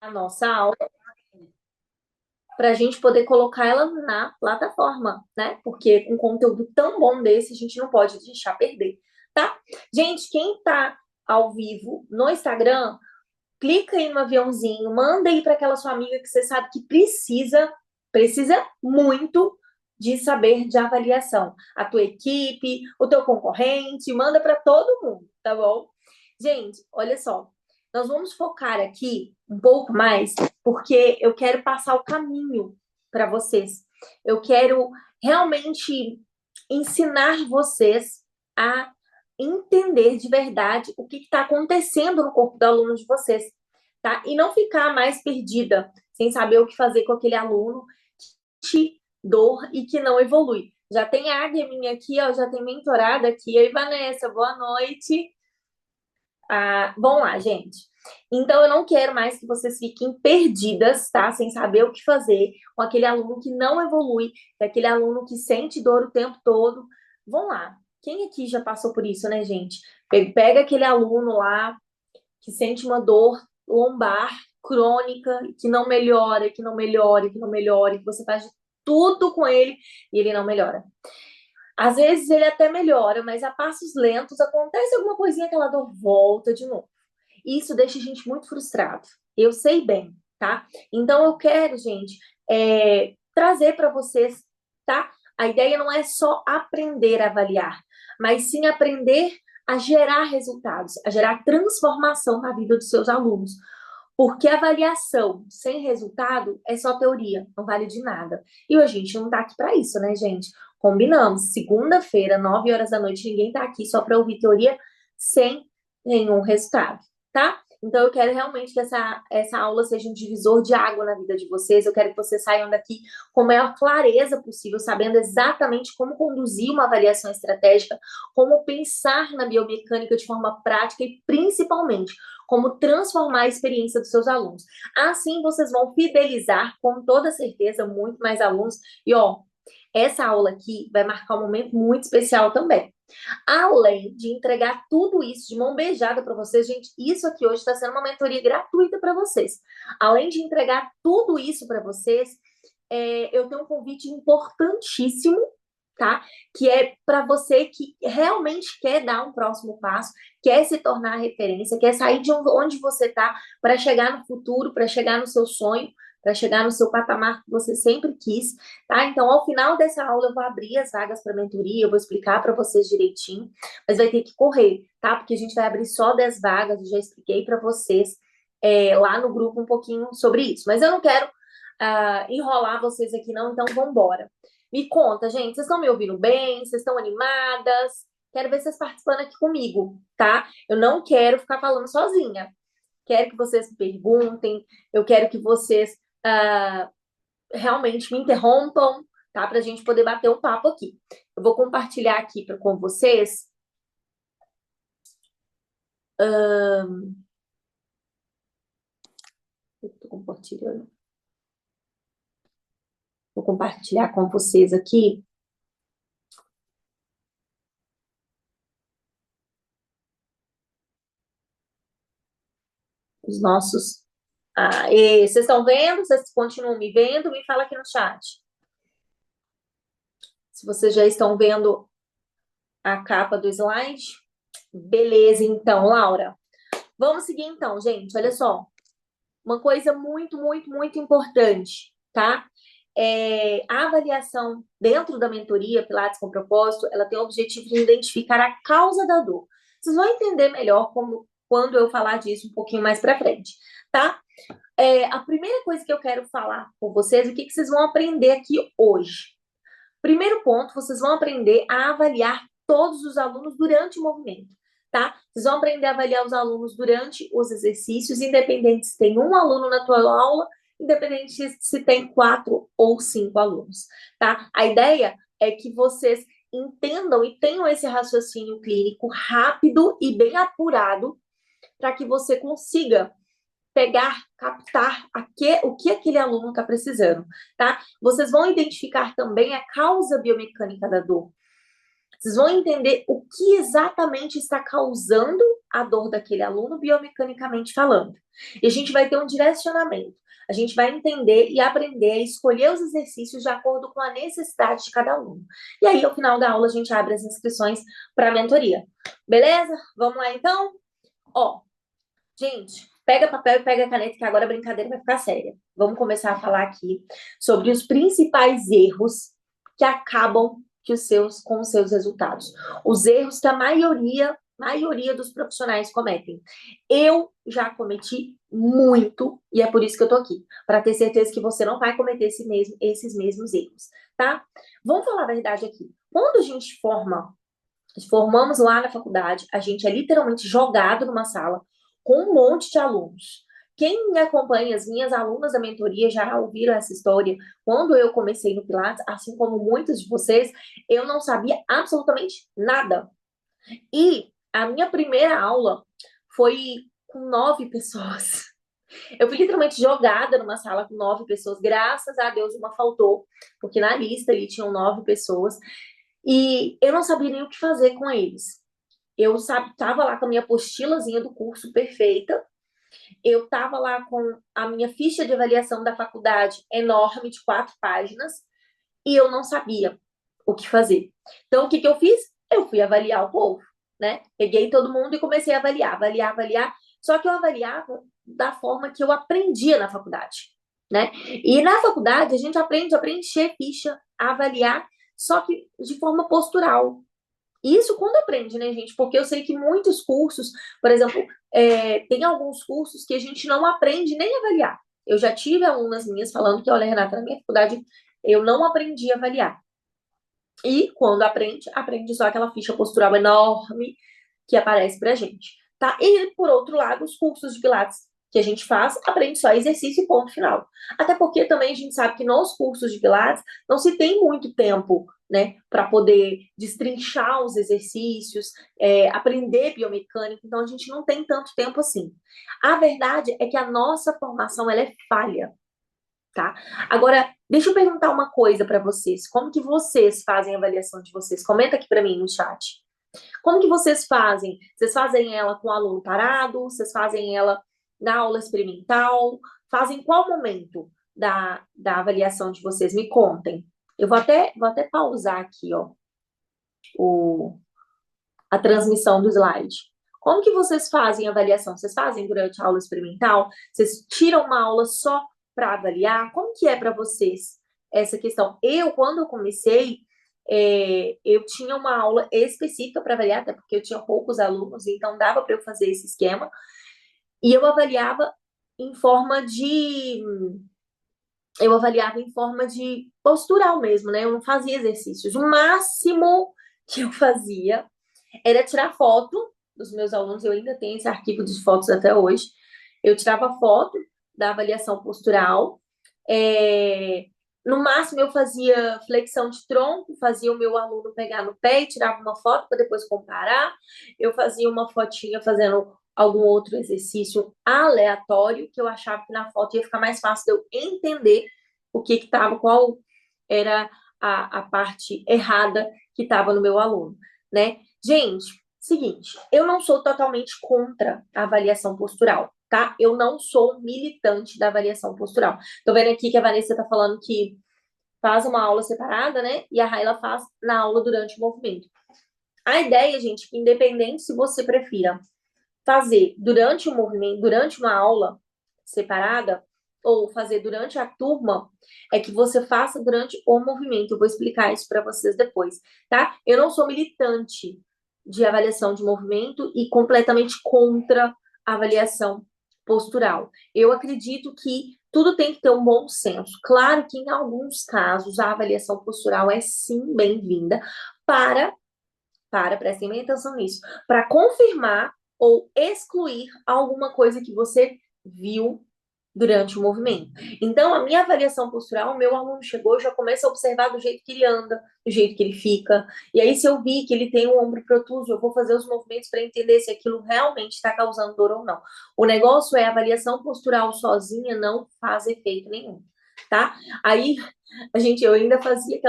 a nossa aula para a gente poder colocar ela na plataforma, né? Porque um conteúdo tão bom desse a gente não pode deixar perder, tá? Gente, quem tá ao vivo no Instagram, clica aí no aviãozinho, manda aí para aquela sua amiga que você sabe que precisa muito de saber de avaliação. A tua equipe, o teu concorrente, manda para todo mundo, tá bom? Gente, olha só, nós vamos focar aqui um pouco mais, porque eu quero passar o caminho para vocês. Eu quero realmente ensinar vocês a entender de verdade o que está acontecendo no corpo do aluno de vocês, tá? E não ficar mais perdida, sem saber o que fazer com aquele aluno que te dor e que não evolui. Já tem a Águia minha aqui, ó, já tem mentorada aqui. Oi, Vanessa, boa noite. Vamos lá, gente. Então, eu não quero mais que vocês fiquem perdidas, tá? Sem saber o que fazer com aquele aluno que não evolui, aquele aluno que sente dor o tempo todo. Vamos lá. Quem aqui já passou por isso, né, gente? Pega aquele aluno lá que sente uma dor lombar crônica, que não melhora, que não melhora, que não melhora, que você faz de tudo com ele e ele não melhora. Às vezes ele até melhora, mas a passos lentos acontece alguma coisinha, aquela dor volta de novo. Isso deixa a gente muito frustrado. Eu sei bem, tá? Então eu quero, gente, trazer para vocês, tá? A ideia não é só aprender a avaliar, mas sim aprender a gerar resultados, a gerar transformação na vida dos seus alunos. Porque avaliação sem resultado é só teoria, não vale de nada. E a gente não tá aqui para isso, né, gente? Combinamos. Segunda-feira, 9 horas da noite, ninguém tá aqui só para ouvir teoria sem nenhum resultado, tá? Então, eu quero realmente que essa aula seja um divisor de água na vida de vocês. Eu quero que vocês saiam daqui com a maior clareza possível, sabendo exatamente como conduzir uma avaliação estratégica, como pensar na biomecânica de forma prática e, principalmente, como transformar a experiência dos seus alunos. Assim, vocês vão fidelizar, com toda certeza, muito mais alunos. E, ó, essa aula aqui vai marcar um momento muito especial também. Além de entregar tudo isso de mão beijada para vocês, gente, isso aqui hoje está sendo uma mentoria gratuita para vocês. Além de entregar tudo isso para vocês, eu tenho um convite importantíssimo, tá? Que é para você que realmente quer dar um próximo passo, quer se tornar referência, quer sair de onde você está para chegar no futuro, para chegar no seu sonho, para chegar no seu patamar que você sempre quis, tá? Então, ao final dessa aula, eu vou abrir as vagas para mentoria, eu vou explicar para vocês direitinho, mas vai ter que correr, tá? Porque a gente vai abrir só 10 vagas, eu já expliquei para vocês lá no grupo um pouquinho sobre isso. Mas eu não quero enrolar vocês aqui, não, então vamos embora. Me conta, gente, vocês estão me ouvindo bem? Vocês estão animadas? Quero ver vocês participando aqui comigo, tá? Eu não quero ficar falando sozinha. Quero que vocês me perguntem, eu quero que vocês realmente me interrompam, tá? Para a gente poder bater um papo aqui. Eu vou compartilhar aqui com vocês. Tô compartilhando. Vou compartilhar com vocês aqui os nossos. Vocês estão vendo? Vocês continuam me vendo? Me fala aqui no chat. Se vocês já estão vendo a capa do slide. Beleza, então, Laura. Vamos seguir então, gente. Olha só. Uma coisa muito, muito, muito importante, tá? A avaliação dentro da mentoria Pilates com Propósito, ela tem o objetivo de identificar a causa da dor. Vocês vão entender melhor quando eu falar disso um pouquinho mais para frente, tá? A primeira coisa que eu quero falar com vocês, o que vocês vão aprender aqui hoje? Primeiro ponto, vocês vão aprender a avaliar todos os alunos durante o movimento, tá? Vocês vão aprender a avaliar os alunos durante os exercícios, independente se tem um aluno na tua aula, independente se tem 4 ou 5 alunos, tá? A ideia é que vocês entendam e tenham esse raciocínio clínico rápido e bem apurado para que você consiga pegar, captar o que aquele aluno está precisando, tá? Vocês vão identificar também a causa biomecânica da dor. Vocês vão entender o que exatamente está causando a dor daquele aluno biomecanicamente falando. E a gente vai ter um direcionamento. A gente vai entender e aprender a escolher os exercícios de acordo com a necessidade de cada aluno. E aí, ao final da aula, a gente abre as inscrições para a mentoria. Beleza? Vamos lá, então? Ó, gente, pega papel e pega caneta, que agora a brincadeira vai ficar séria. Vamos começar a falar aqui sobre os principais erros que acabam com os seus resultados. Os erros que a maioria dos profissionais cometem. Eu já cometi muito, e é por isso que eu tô aqui, para ter certeza que você não vai cometer esses mesmos erros, tá? Vamos falar a verdade aqui. Quando a gente formamos lá na faculdade, a gente é literalmente jogado numa sala com um monte de alunos. Quem me acompanha, as minhas alunas da mentoria já ouviram essa história. Quando eu comecei no Pilates, assim como muitos de vocês, eu não sabia absolutamente nada. E a minha primeira aula foi com 9 pessoas. Eu fui literalmente jogada numa sala com 9 pessoas. Graças a Deus uma faltou, porque na lista ali tinham 9 pessoas. E eu não sabia nem o que fazer com eles. Eu tava lá com a minha apostilazinha do curso perfeita. Eu tava lá com a minha ficha de avaliação da faculdade enorme, de 4 páginas, e eu não sabia o que fazer. Então, o que eu fiz? Eu fui avaliar o povo, né? Peguei todo mundo e comecei a avaliar. Só que eu avaliava da forma que eu aprendia na faculdade, né? E na faculdade a gente aprende a preencher ficha, a avaliar, só que de forma postural. Isso quando aprende, né, gente? Porque eu sei que muitos cursos, por exemplo, tem alguns cursos que a gente não aprende nem a avaliar. Eu já tive alunas minhas falando que, olha, Renata, na minha faculdade eu não aprendi a avaliar. E quando aprende só aquela ficha postural enorme que aparece pra gente, tá? E, por outro lado, os cursos de Pilates que a gente faz, aprende só exercício e ponto final. Até porque também a gente sabe que nos cursos de Pilates não se tem muito tempo, né, para poder destrinchar os exercícios, aprender biomecânica, então a gente não tem tanto tempo assim. A verdade é que a nossa formação, ela é falha, tá? Agora, deixa eu perguntar uma coisa para vocês. Como que vocês fazem a avaliação de vocês? Comenta aqui para mim no chat. Como que vocês fazem? Vocês fazem ela com o aluno parado? Vocês fazem ela na aula experimental? Fazem qual momento da avaliação de vocês? Me contem. Eu vou até pausar aqui, ó, o, a transmissão do slide. Como que vocês fazem a avaliação? Vocês fazem durante a aula experimental? Vocês tiram uma aula só para avaliar? Como que é para vocês essa questão? Quando eu comecei, eu tinha uma aula específica para avaliar, até porque eu tinha poucos alunos, então dava para eu fazer esse esquema. E eu avaliava em forma de postural mesmo, né? Eu não fazia exercícios. O máximo que eu fazia era tirar foto dos meus alunos. Eu ainda tenho esse arquivo de fotos até hoje. Eu tirava foto da avaliação postural. No máximo, eu fazia flexão de tronco, fazia o meu aluno pegar no pé e tirava uma foto para depois comparar. Eu fazia uma fotinha fazendo algum outro exercício aleatório, que eu achava que na foto ia ficar mais fácil de eu entender o que estava, qual era a parte errada que estava no meu aluno, né? Gente, seguinte, eu não sou totalmente contra a avaliação postural, tá? Eu não sou militante da avaliação postural. Tô vendo aqui que a Vanessa tá falando que faz uma aula separada, né? E a Raila faz na aula durante o movimento. A ideia, gente, que independente se você prefira fazer durante o movimento, durante uma aula separada, ou fazer durante a turma, é que você faça durante o movimento. Eu vou explicar isso para vocês depois, tá? Eu não sou militante de avaliação de movimento e completamente contra a avaliação postural. Eu acredito que tudo tem que ter um bom senso. Claro que em alguns casos a avaliação postural é sim bem-vinda prestem bem atenção nisso, para confirmar ou excluir alguma coisa que você viu durante o movimento. Então, a minha avaliação postural, o meu aluno chegou, eu já começo a observar do jeito que ele anda, do jeito que ele fica. E aí, se eu vi que ele tem um ombro protuso, eu vou fazer os movimentos para entender se aquilo realmente está causando dor ou não. O negócio é a avaliação postural sozinha não faz efeito nenhum, tá? Aí, eu ainda fazia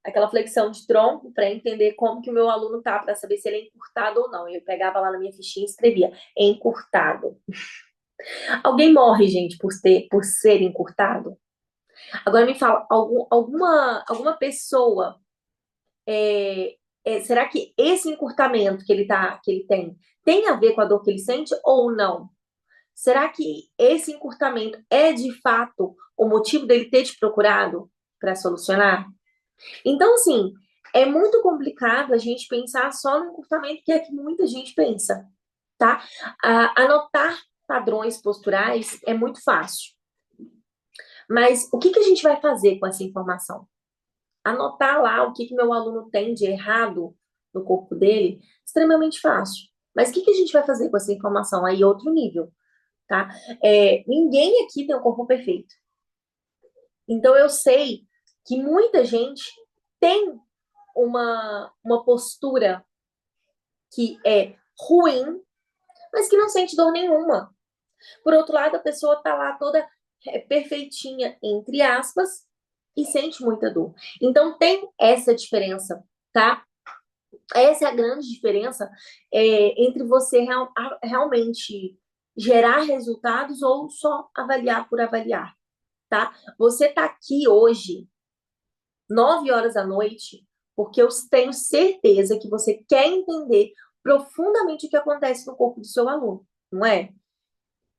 aquela flexão de tronco para entender como que o meu aluno tá, para saber se ele é encurtado ou não. Eu pegava lá na minha fichinha e escrevia encurtado. Alguém morre, gente, por ser encurtado? Agora me fala, alguma pessoa, será que esse encurtamento que ele tem a ver com a dor que ele sente ou não? Será que esse encurtamento é de fato o motivo dele ter te procurado para solucionar? Então, assim, é muito complicado a gente pensar só no encurtamento, que é que muita gente pensa, tá? Anotar padrões posturais é muito fácil. Mas o que que a gente vai fazer com essa informação? Anotar lá o que que meu aluno tem de errado no corpo dele, extremamente fácil. Mas o que que a gente vai fazer com essa informação? Aí, outro nível, tá? Ninguém aqui tem um corpo perfeito. Então, eu sei que muita gente tem uma postura que é ruim, mas que não sente dor nenhuma. Por outro lado, a pessoa tá lá toda perfeitinha, entre aspas, e sente muita dor. Então, tem essa diferença, tá? Essa é a grande diferença entre você realmente gerar resultados ou só avaliar por avaliar, tá? Você tá aqui hoje 9 horas da noite, porque eu tenho certeza que você quer entender profundamente o que acontece no corpo do seu aluno, não é?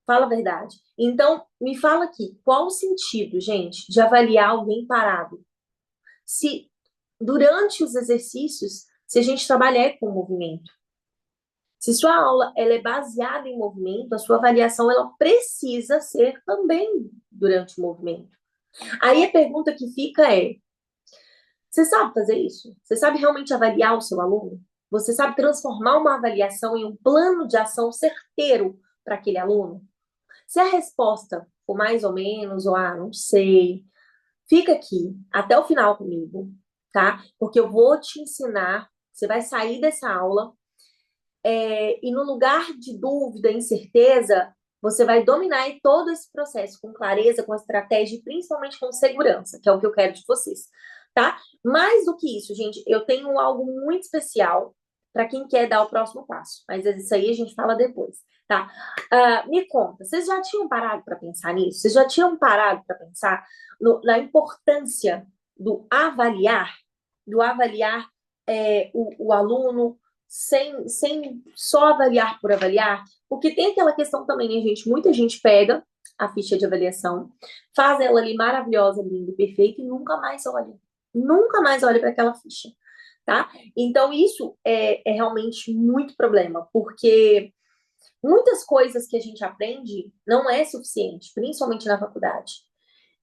Fala a verdade. Então, me fala aqui, qual o sentido, gente, de avaliar alguém parado? Se durante os exercícios, se a gente trabalhar com movimento, se sua aula ela é baseada em movimento, a sua avaliação ela precisa ser também durante o movimento. Aí a pergunta que fica é: você sabe fazer isso? Você sabe realmente avaliar o seu aluno? Você sabe transformar uma avaliação em um plano de ação certeiro para aquele aluno? Se a resposta for mais ou menos, ou não sei, fica aqui até o final comigo, tá? Porque eu vou te ensinar, você vai sair dessa aula, e no lugar de dúvida, incerteza, você vai dominar todo esse processo com clareza, com estratégia e principalmente com segurança, que é o que eu quero de vocês, tá? Mais do que isso, gente, eu tenho algo muito especial para quem quer dar o próximo passo, mas isso aí a gente fala depois, tá? Me conta, vocês já tinham parado para pensar nisso? Vocês já tinham parado para pensar na importância do avaliar o aluno sem só avaliar por avaliar? Porque tem aquela questão também, né, gente? Muita gente pega a ficha de avaliação, faz ela ali maravilhosa, linda e perfeita e nunca mais olha. Nunca mais olha para aquela ficha, tá? Então, isso é realmente muito problema, porque muitas coisas que a gente aprende não é suficiente, principalmente na faculdade.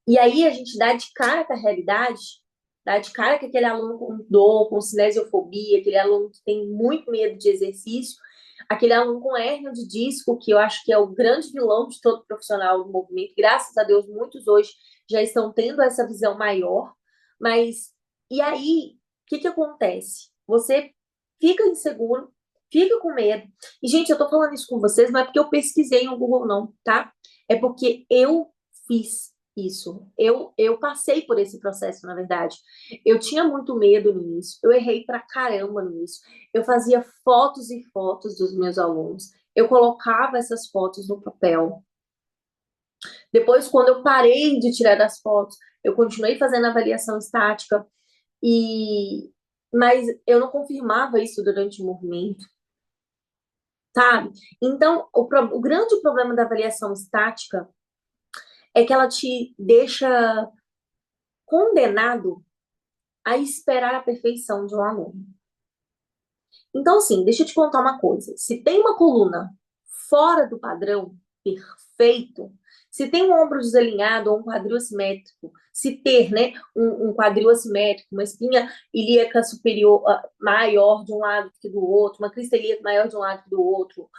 E aí a gente dá de cara com a realidade, dá de cara com aquele aluno com dor, com cinesiofobia, aquele aluno que tem muito medo de exercício, aquele aluno com hérnia de disco, que eu acho que é o grande vilão de todo profissional do movimento. Graças a Deus, muitos hoje já estão tendo essa visão maior. Mas, e aí, o que que acontece? Você fica inseguro, fica com medo. E, gente, eu tô falando isso com vocês, não é porque eu pesquisei no Google, não, tá? É porque eu fiz isso. Eu passei por esse processo, na verdade. Eu tinha muito medo no início, eu errei pra caramba no início. Eu fazia fotos e fotos dos meus alunos. Eu colocava essas fotos no papel. Depois, quando eu parei de tirar as fotos, eu continuei fazendo avaliação estática e mas eu não confirmava isso durante o movimento, sabe? Então, o grande problema da avaliação estática é que ela te deixa condenado a esperar a perfeição de um aluno. Então, assim, deixa eu te contar uma coisa. Se tem uma coluna fora do padrão perfeito, se tem um ombro desalinhado ou um quadril assimétrico, se ter, né, um quadril assimétrico, uma espinha ilíaca superior maior de um lado que do outro, uma crista ilíaca maior de um lado que do outro,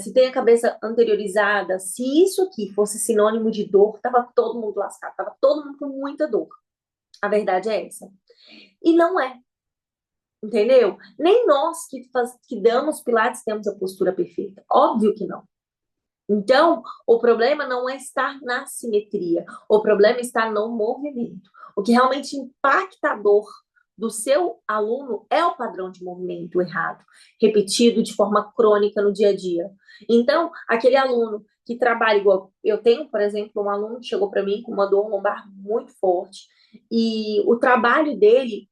se tem a cabeça anteriorizada, se isso aqui fosse sinônimo de dor, tava todo mundo lascado, tava todo mundo com muita dor. A verdade é essa. E não é. Entendeu? Nem nós que damos Pilates temos a postura perfeita. Óbvio que não. Então, o problema não é estar na simetria. O problema está no movimento. O que realmente impacta a dor do seu aluno é o padrão de movimento errado, repetido de forma crônica no dia a dia. Então, aquele aluno que trabalha igual eu tenho, por exemplo, um aluno que chegou para mim com uma dor lombar muito forte e o trabalho dele,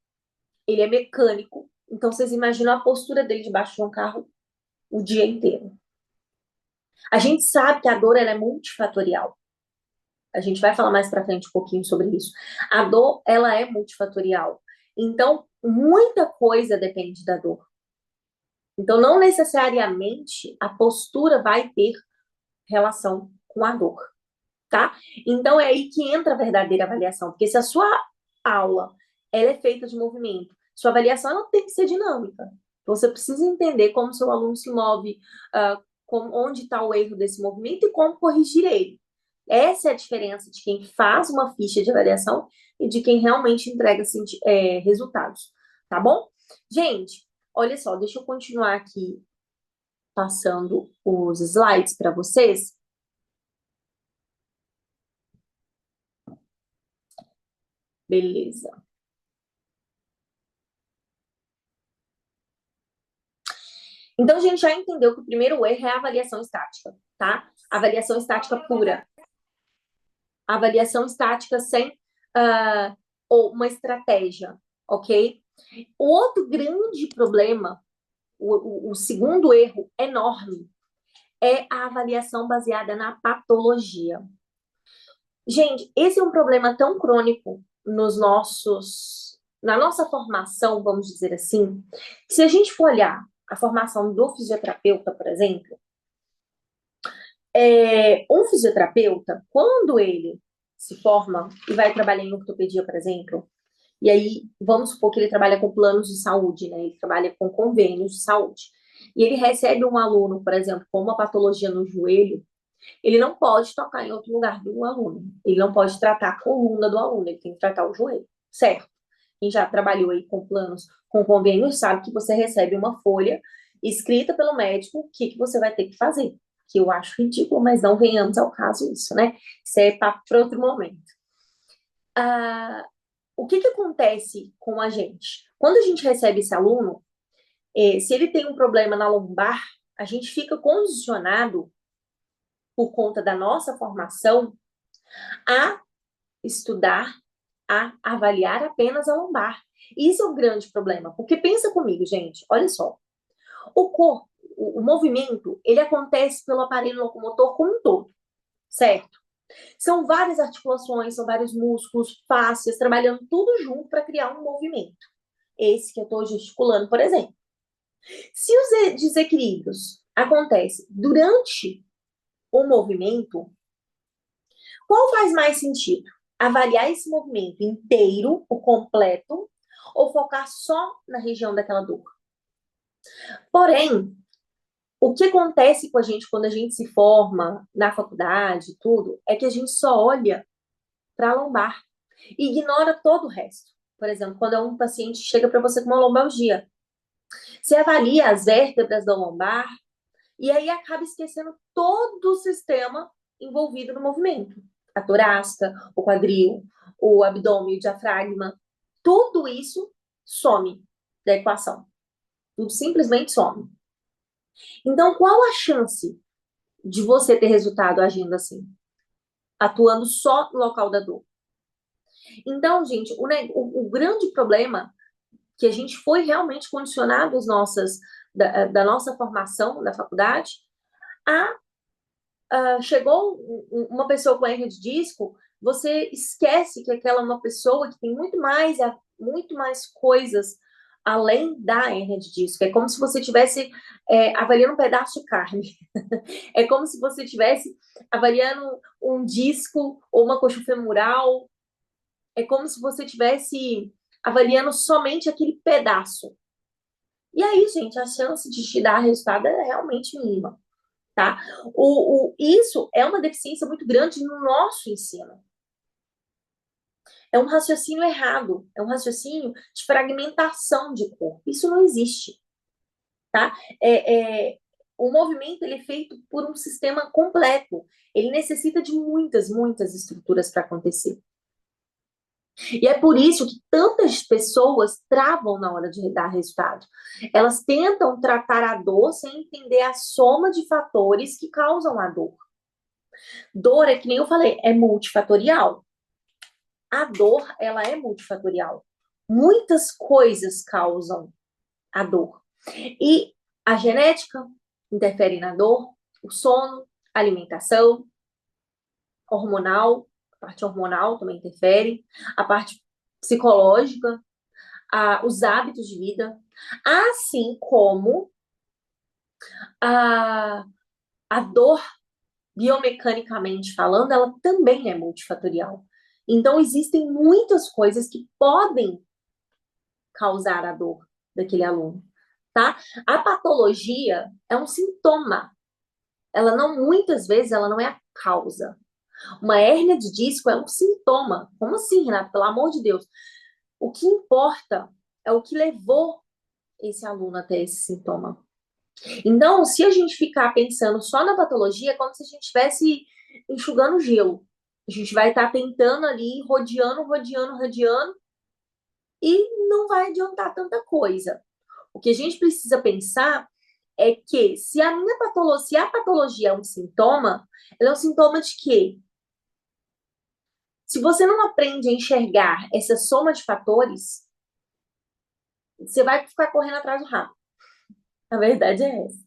ele é mecânico. Então, vocês imaginam a postura dele debaixo de um carro o dia inteiro. A gente sabe que a dor ela é multifatorial. A gente vai falar mais para frente um pouquinho sobre isso. A dor, ela é multifatorial. Então, muita coisa depende da dor. Então, não necessariamente a postura vai ter relação com a dor, tá? Então, é aí que entra a verdadeira avaliação. Porque se a sua aula ela é feita de movimento, sua avaliação ela tem que ser dinâmica. Você precisa entender como seu aluno se move, onde está o erro desse movimento e como corrigir ele. Essa é a diferença de quem faz uma ficha de avaliação e de quem realmente entrega resultados, tá bom? Gente, olha só, deixa eu continuar aqui passando os slides para vocês. Beleza. Então, a gente já entendeu que o primeiro erro é a avaliação estática, tá? Avaliação estática pura. Avaliação estática sem ou uma estratégia, ok? O outro grande problema, o segundo erro enorme, é a avaliação baseada na patologia. Gente, esse é um problema tão crônico na nossa formação, vamos dizer assim, que se a gente for olhar a formação do fisioterapeuta, por exemplo, um fisioterapeuta, quando ele se forma e vai trabalhar em ortopedia, por exemplo, e aí vamos supor que ele trabalha com planos de saúde, né? Ele trabalha com convênios de saúde. E ele recebe um aluno, por exemplo, com uma patologia no joelho, ele não pode tocar em outro lugar do aluno. Ele não pode tratar a coluna do aluno, ele tem que tratar o joelho, certo? Quem já trabalhou aí com planos, com convênios, sabe que você recebe uma folha escrita pelo médico o que você vai ter que fazer. Que eu acho ridículo, mas não venhamos ao caso isso, né? Isso é papo para outro momento. O que acontece com a gente? Quando a gente recebe esse aluno, se ele tem um problema na lombar, a gente fica condicionado por conta da nossa formação, a estudar, a avaliar apenas a lombar. Isso é um grande problema, porque pensa comigo, gente, olha só. O corpo, o movimento, ele acontece pelo aparelho locomotor como um todo, certo? São várias articulações, são vários músculos, fáscias, trabalhando tudo junto para criar um movimento. Esse que eu estou gesticulando, por exemplo. Se os desequilíbrios acontecem durante o movimento, qual faz mais sentido? Avaliar esse movimento inteiro, o completo, ou focar só na região daquela dor? Porém, o que acontece com a gente quando a gente se forma na faculdade, tudo, é que a gente só olha para a lombar e ignora todo o resto. Por exemplo, quando um paciente chega para você com uma lombalgia, você avalia as vértebras da lombar e aí acaba esquecendo todo o sistema envolvido no movimento. A torácica, o quadril, o abdômen, o diafragma, tudo isso some da equação. Tudo simplesmente some. Então, qual a chance de você ter resultado agindo assim? Atuando só no local da dor. Então, gente, o grande problema que a gente foi realmente condicionado da nossa formação da faculdade chegou uma pessoa com hernia de disco, você esquece que aquela é uma pessoa que tem muito mais coisas além da hernia de disco. É como se você estivesse avaliando um pedaço de carne. É como se você estivesse avaliando um disco ou uma coxa femoral. É como se você estivesse avaliando somente aquele pedaço. E aí, gente, a chance de te dar resultado é realmente mínima, tá? Isso é uma deficiência muito grande no nosso ensino. É um raciocínio errado, é um raciocínio de fragmentação de corpo. Isso não existe, tá? O movimento ele é feito por um sistema completo. Ele necessita de muitas estruturas para acontecer. E é por isso que tantas pessoas travam na hora de dar resultado. Elas tentam tratar a dor sem entender a soma de fatores que causam a dor. Dor é que nem eu falei, é multifatorial. A dor, ela é multifatorial. Muitas coisas causam a dor. E a genética interfere na dor, o sono, a alimentação, hormonal, a parte hormonal também interfere, a parte psicológica, os hábitos de vida, assim como a, a dor, biomecanicamente falando, ela também é multifatorial. Então, existem muitas coisas que podem causar a dor daquele aluno, tá? A patologia é um sintoma. Ela não, muitas vezes, ela não é a causa. Uma hérnia de disco é um sintoma. Como assim, Renato? Pelo amor de Deus. O que importa é o que levou esse aluno até esse sintoma. Então, se a gente ficar pensando só na patologia, é como se a gente estivesse enxugando gelo. A gente vai estar tentando ali, rodeando, rodeando, rodeando, e não vai adiantar tanta coisa. O que a gente precisa pensar é que se a minha patologia, se a patologia é um sintoma, ela é um sintoma de quê? Se você não aprende a enxergar essa soma de fatores, você vai ficar correndo atrás do rato. A verdade é essa.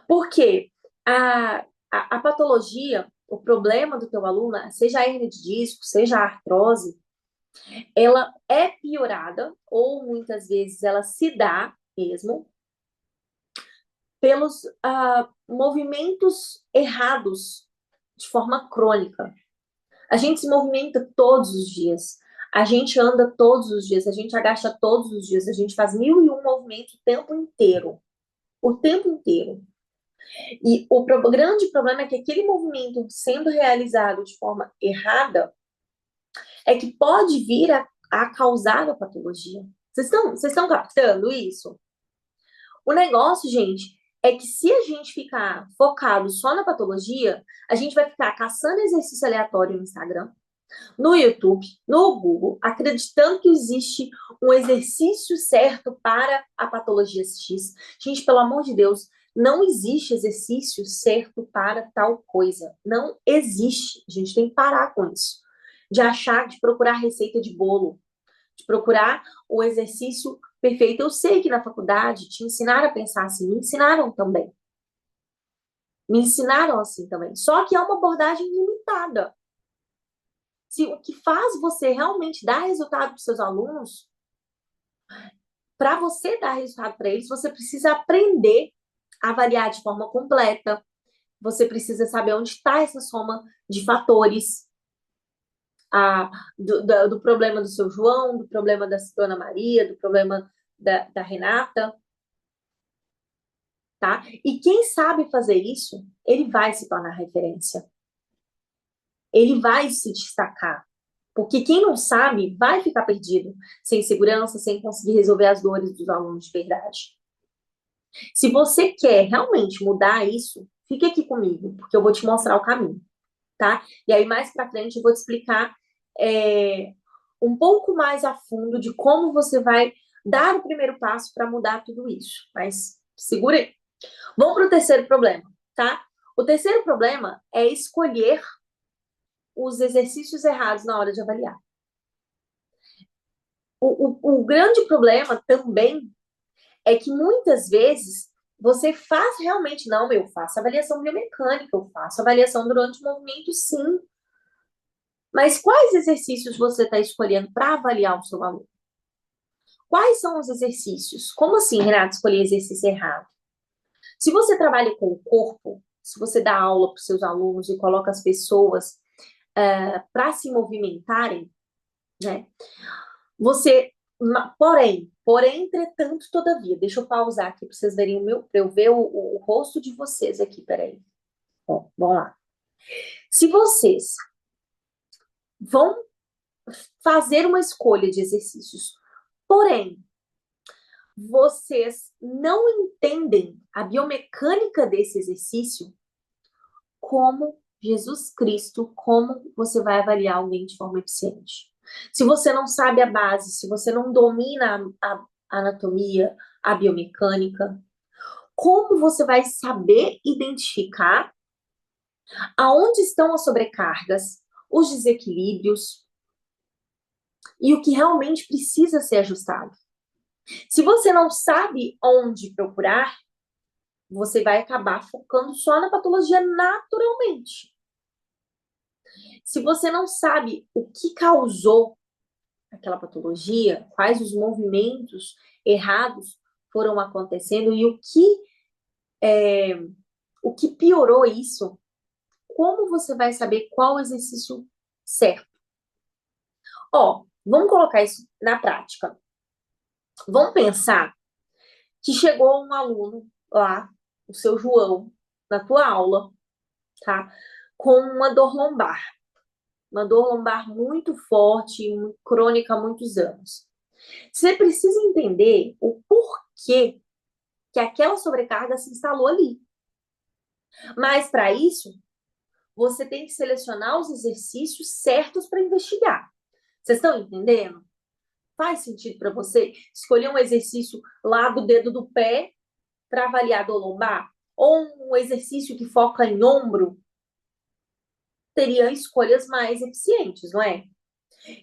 Porque a patologia, o problema do teu aluno, seja a hernia de disco, seja a artrose, ela é piorada, ou muitas vezes ela se dá mesmo, pelos movimentos errados de forma crônica. A gente se movimenta todos os dias, a gente anda todos os dias, a gente agacha todos os dias, a gente faz 1001 movimentos o tempo inteiro. O tempo inteiro. E o grande problema é que aquele movimento sendo realizado de forma errada é que pode vir a causar a patologia. Vocês estão captando isso? O negócio, gente, é que se a gente ficar focado só na patologia, a gente vai ficar caçando exercício aleatório no Instagram, no YouTube, no Google, acreditando que existe um exercício certo para a patologia X. Gente, pelo amor de Deus, não existe exercício certo para tal coisa. Não existe. A gente tem que parar com isso. De achar, de procurar receita de bolo, de procurar o exercício perfeito. Eu sei que na faculdade te ensinaram a pensar assim, me ensinaram também. Me ensinaram assim também. Só que é uma abordagem limitada. Se o que faz você realmente dar resultado para os seus alunos, para você dar resultado para eles, você precisa aprender a avaliar de forma completa. Você precisa saber onde está essa soma de fatores, do problema do seu João, do problema da Dona Maria, do problema da Renata, tá? E quem sabe fazer isso, ele vai se tornar referência. Ele vai se destacar. Porque quem não sabe vai ficar perdido, sem segurança, sem conseguir resolver as dores dos alunos de verdade. Se você quer realmente mudar isso, fique aqui comigo, porque eu vou te mostrar o caminho, tá? E aí, mais pra frente, eu vou te explicar um pouco mais a fundo de como você vai dar o primeiro passo para mudar tudo isso. Mas segura aí. Vamos para o terceiro problema, tá? O terceiro problema é escolher os exercícios errados na hora de avaliar. O grande problema também é que muitas vezes você faz realmente, não, eu faço avaliação biomecânica, eu faço avaliação durante o movimento, sim. Mas quais exercícios você está escolhendo para avaliar o seu aluno? Quais são os exercícios? Como assim, Renato, escolher exercício errado? Se você trabalha com o corpo, se você dá aula para os seus alunos e coloca as pessoas para se movimentarem, né? Você, porém, entretanto, todavia, deixa eu pausar aqui para vocês verem para eu ver o rosto de vocês aqui, peraí. Bom, vamos lá. Se vocês vão fazer uma escolha de exercícios, porém, vocês não entendem a biomecânica desse exercício, como Jesus Cristo, como você vai avaliar alguém de forma eficiente? Se você não sabe a base, se você não domina a anatomia, a biomecânica, como você vai saber identificar aonde estão as sobrecargas, os desequilíbrios e o que realmente precisa ser ajustado? Se você não sabe onde procurar, você vai acabar focando só na patologia naturalmente. Se você não sabe o que causou aquela patologia, quais os movimentos errados foram acontecendo e o que piorou isso, como você vai saber qual exercício certo? Ó, vamos colocar isso na prática. Vamos pensar que chegou um aluno lá, o seu João, na tua aula, tá? Com uma dor lombar muito forte, crônica há muitos anos. Você precisa entender o porquê que aquela sobrecarga se instalou ali. Mas para isso, você tem que selecionar os exercícios certos para investigar. Vocês estão entendendo? Faz sentido para você escolher um exercício lá do dedo do pé para avaliar a dor lombar? Ou um exercício que foca em ombro? Teria escolhas mais eficientes, não é?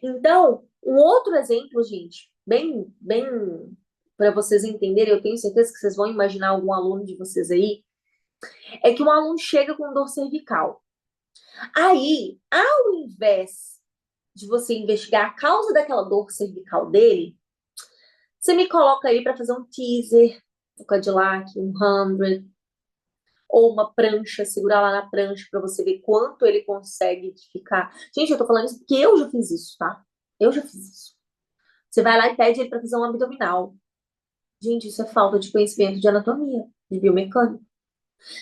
Então, um outro exemplo, gente, bem para vocês entenderem, eu tenho certeza que vocês vão imaginar algum aluno de vocês aí, é que um aluno chega com dor cervical. Aí, ao invés de você investigar a causa daquela dor cervical dele, você me coloca aí para fazer um teaser, um Cadillac, um 100, ou uma prancha, segurar lá na prancha para você ver quanto ele consegue ficar. Gente, eu tô falando isso porque eu já fiz isso, tá? Eu já fiz isso. Você vai lá e pede ele para fazer um abdominal. Gente, isso é falta de conhecimento de anatomia, de biomecânica.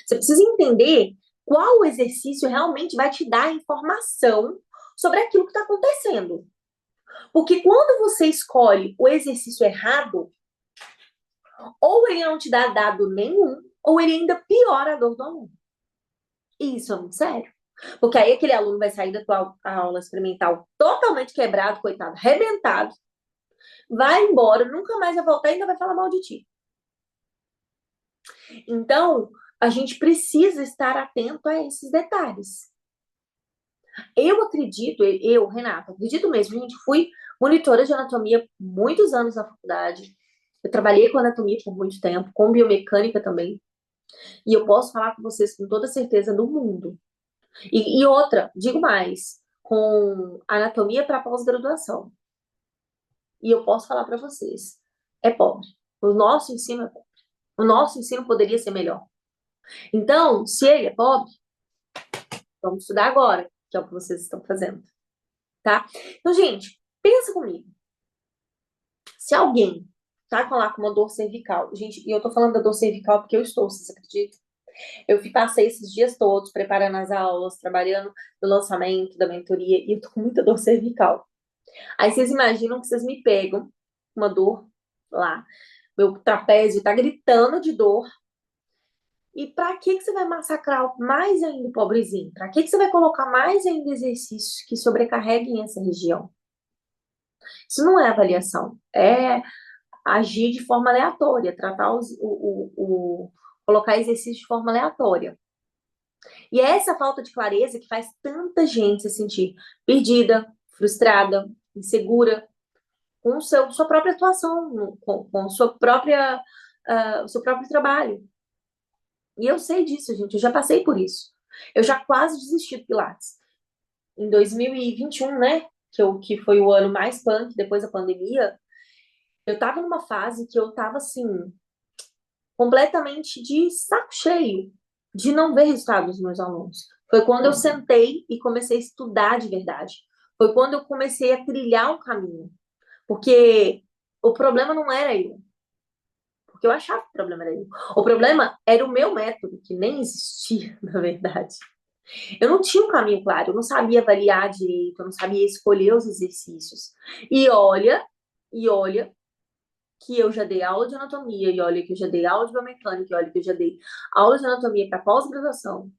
Você precisa entender qual exercício realmente vai te dar informação sobre aquilo que está acontecendo. Porque quando você escolhe o exercício errado, ou ele não te dá dado nenhum, ou ele ainda piora a dor do aluno. E isso é muito sério. Porque aí aquele aluno vai sair da tua aula experimental totalmente quebrado, coitado, arrebentado, vai embora, nunca mais vai voltar e ainda vai falar mal de ti. Então, a gente precisa estar atento a esses detalhes. Eu acredito, Renata, acredito mesmo, gente, fui monitora de anatomia muitos anos na faculdade. Eu trabalhei com anatomia por muito tempo, com biomecânica também. E eu posso falar com vocês com toda certeza do mundo. E outra, digo mais, com anatomia para pós-graduação. E eu posso falar para vocês, é pobre. O nosso ensino é pobre. O nosso ensino poderia ser melhor. Então, se ele é pobre, vamos estudar agora, que é o que vocês estão fazendo, tá? Então, gente, pensa comigo. Se alguém tá lá com uma dor cervical, gente, e eu tô falando da dor cervical porque eu estou, vocês acreditam? Eu passei esses dias todos preparando as aulas, trabalhando no lançamento da mentoria, e eu tô com muita dor cervical. Aí vocês imaginam que vocês me pegam uma dor lá, meu trapézio tá gritando de dor. E para que você vai massacrar mais ainda o pobrezinho? Para que você vai colocar mais ainda exercícios que sobrecarreguem essa região? Isso não é avaliação, é agir de forma aleatória, tratar colocar exercício de forma aleatória. E é essa falta de clareza que faz tanta gente se sentir perdida, frustrada, insegura com sua própria atuação, com sua própria, o seu próprio trabalho. E eu sei disso, gente, eu já passei por isso. Eu já quase desisti do Pilates. Em 2021, né, que foi o ano mais punk depois da pandemia, eu tava numa fase que eu tava assim, completamente de saco cheio de não ver resultado dos meus alunos. Foi quando eu sentei e comecei a estudar de verdade. Foi quando eu comecei a trilhar um caminho. Porque o problema não era eu. Porque eu achava que o problema era eu. O problema era o meu método, que nem existia, na verdade. Eu não tinha um caminho claro, eu não sabia avaliar direito, eu não sabia escolher os exercícios. E olha que eu já dei aula de anatomia, e olha que eu já dei aula de biomecânica, e olha que eu já dei aula de anatomia para pós-graduação.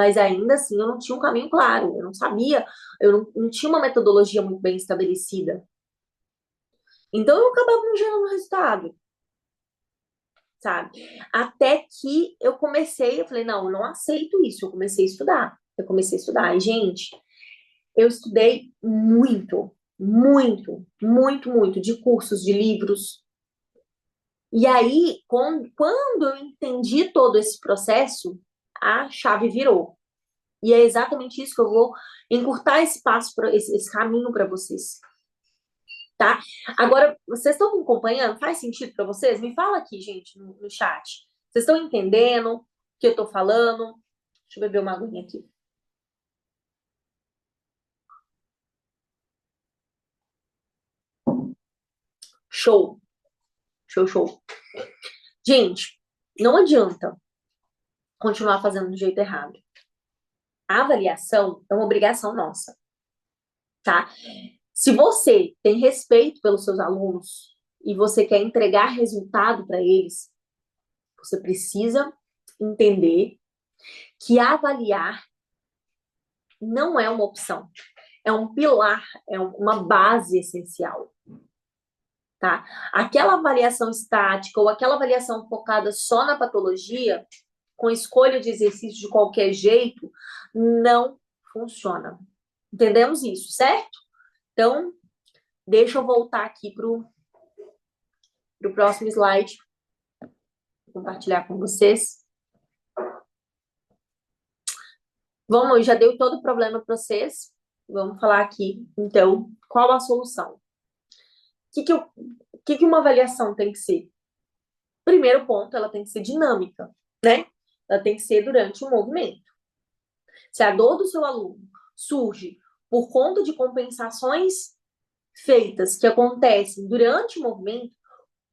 Mas ainda assim eu não tinha um caminho claro, eu não sabia, eu não tinha uma metodologia muito bem estabelecida. Então eu acabava não gerando resultado, sabe? Até que eu comecei, eu falei, não, eu não aceito isso. Eu comecei a estudar. Eu comecei a estudar. E, gente, eu estudei muito, muito, muito, muito, de cursos, de livros. E aí, quando eu entendi todo esse processo, a chave virou. E é exatamente isso que eu vou encurtar esse passo, esse caminho para vocês, tá? Agora, vocês estão me acompanhando? Faz sentido para vocês? Me fala aqui, gente, no chat. Vocês estão entendendo o que eu tô falando? Deixa eu beber uma aguinha aqui. Show, show, show. Gente, não adianta continuar fazendo do jeito errado. A avaliação é uma obrigação nossa, tá? Se você tem respeito pelos seus alunos e você quer entregar resultado para eles, você precisa entender que avaliar não é uma opção, é um pilar, é uma base essencial, tá? Aquela avaliação estática ou aquela avaliação focada só na patologia, com escolha de exercício de qualquer jeito, não funciona. Entendemos isso, certo? Então, deixa eu voltar aqui para o próximo slide, vou compartilhar com vocês. Vamos, já deu todo o problema para vocês. Vamos falar aqui, então, qual a solução? O que uma avaliação tem que ser? Primeiro ponto, ela tem que ser dinâmica, né? Ela tem que ser durante o movimento. Se a dor do seu aluno surge por conta de compensações feitas que acontecem durante o movimento,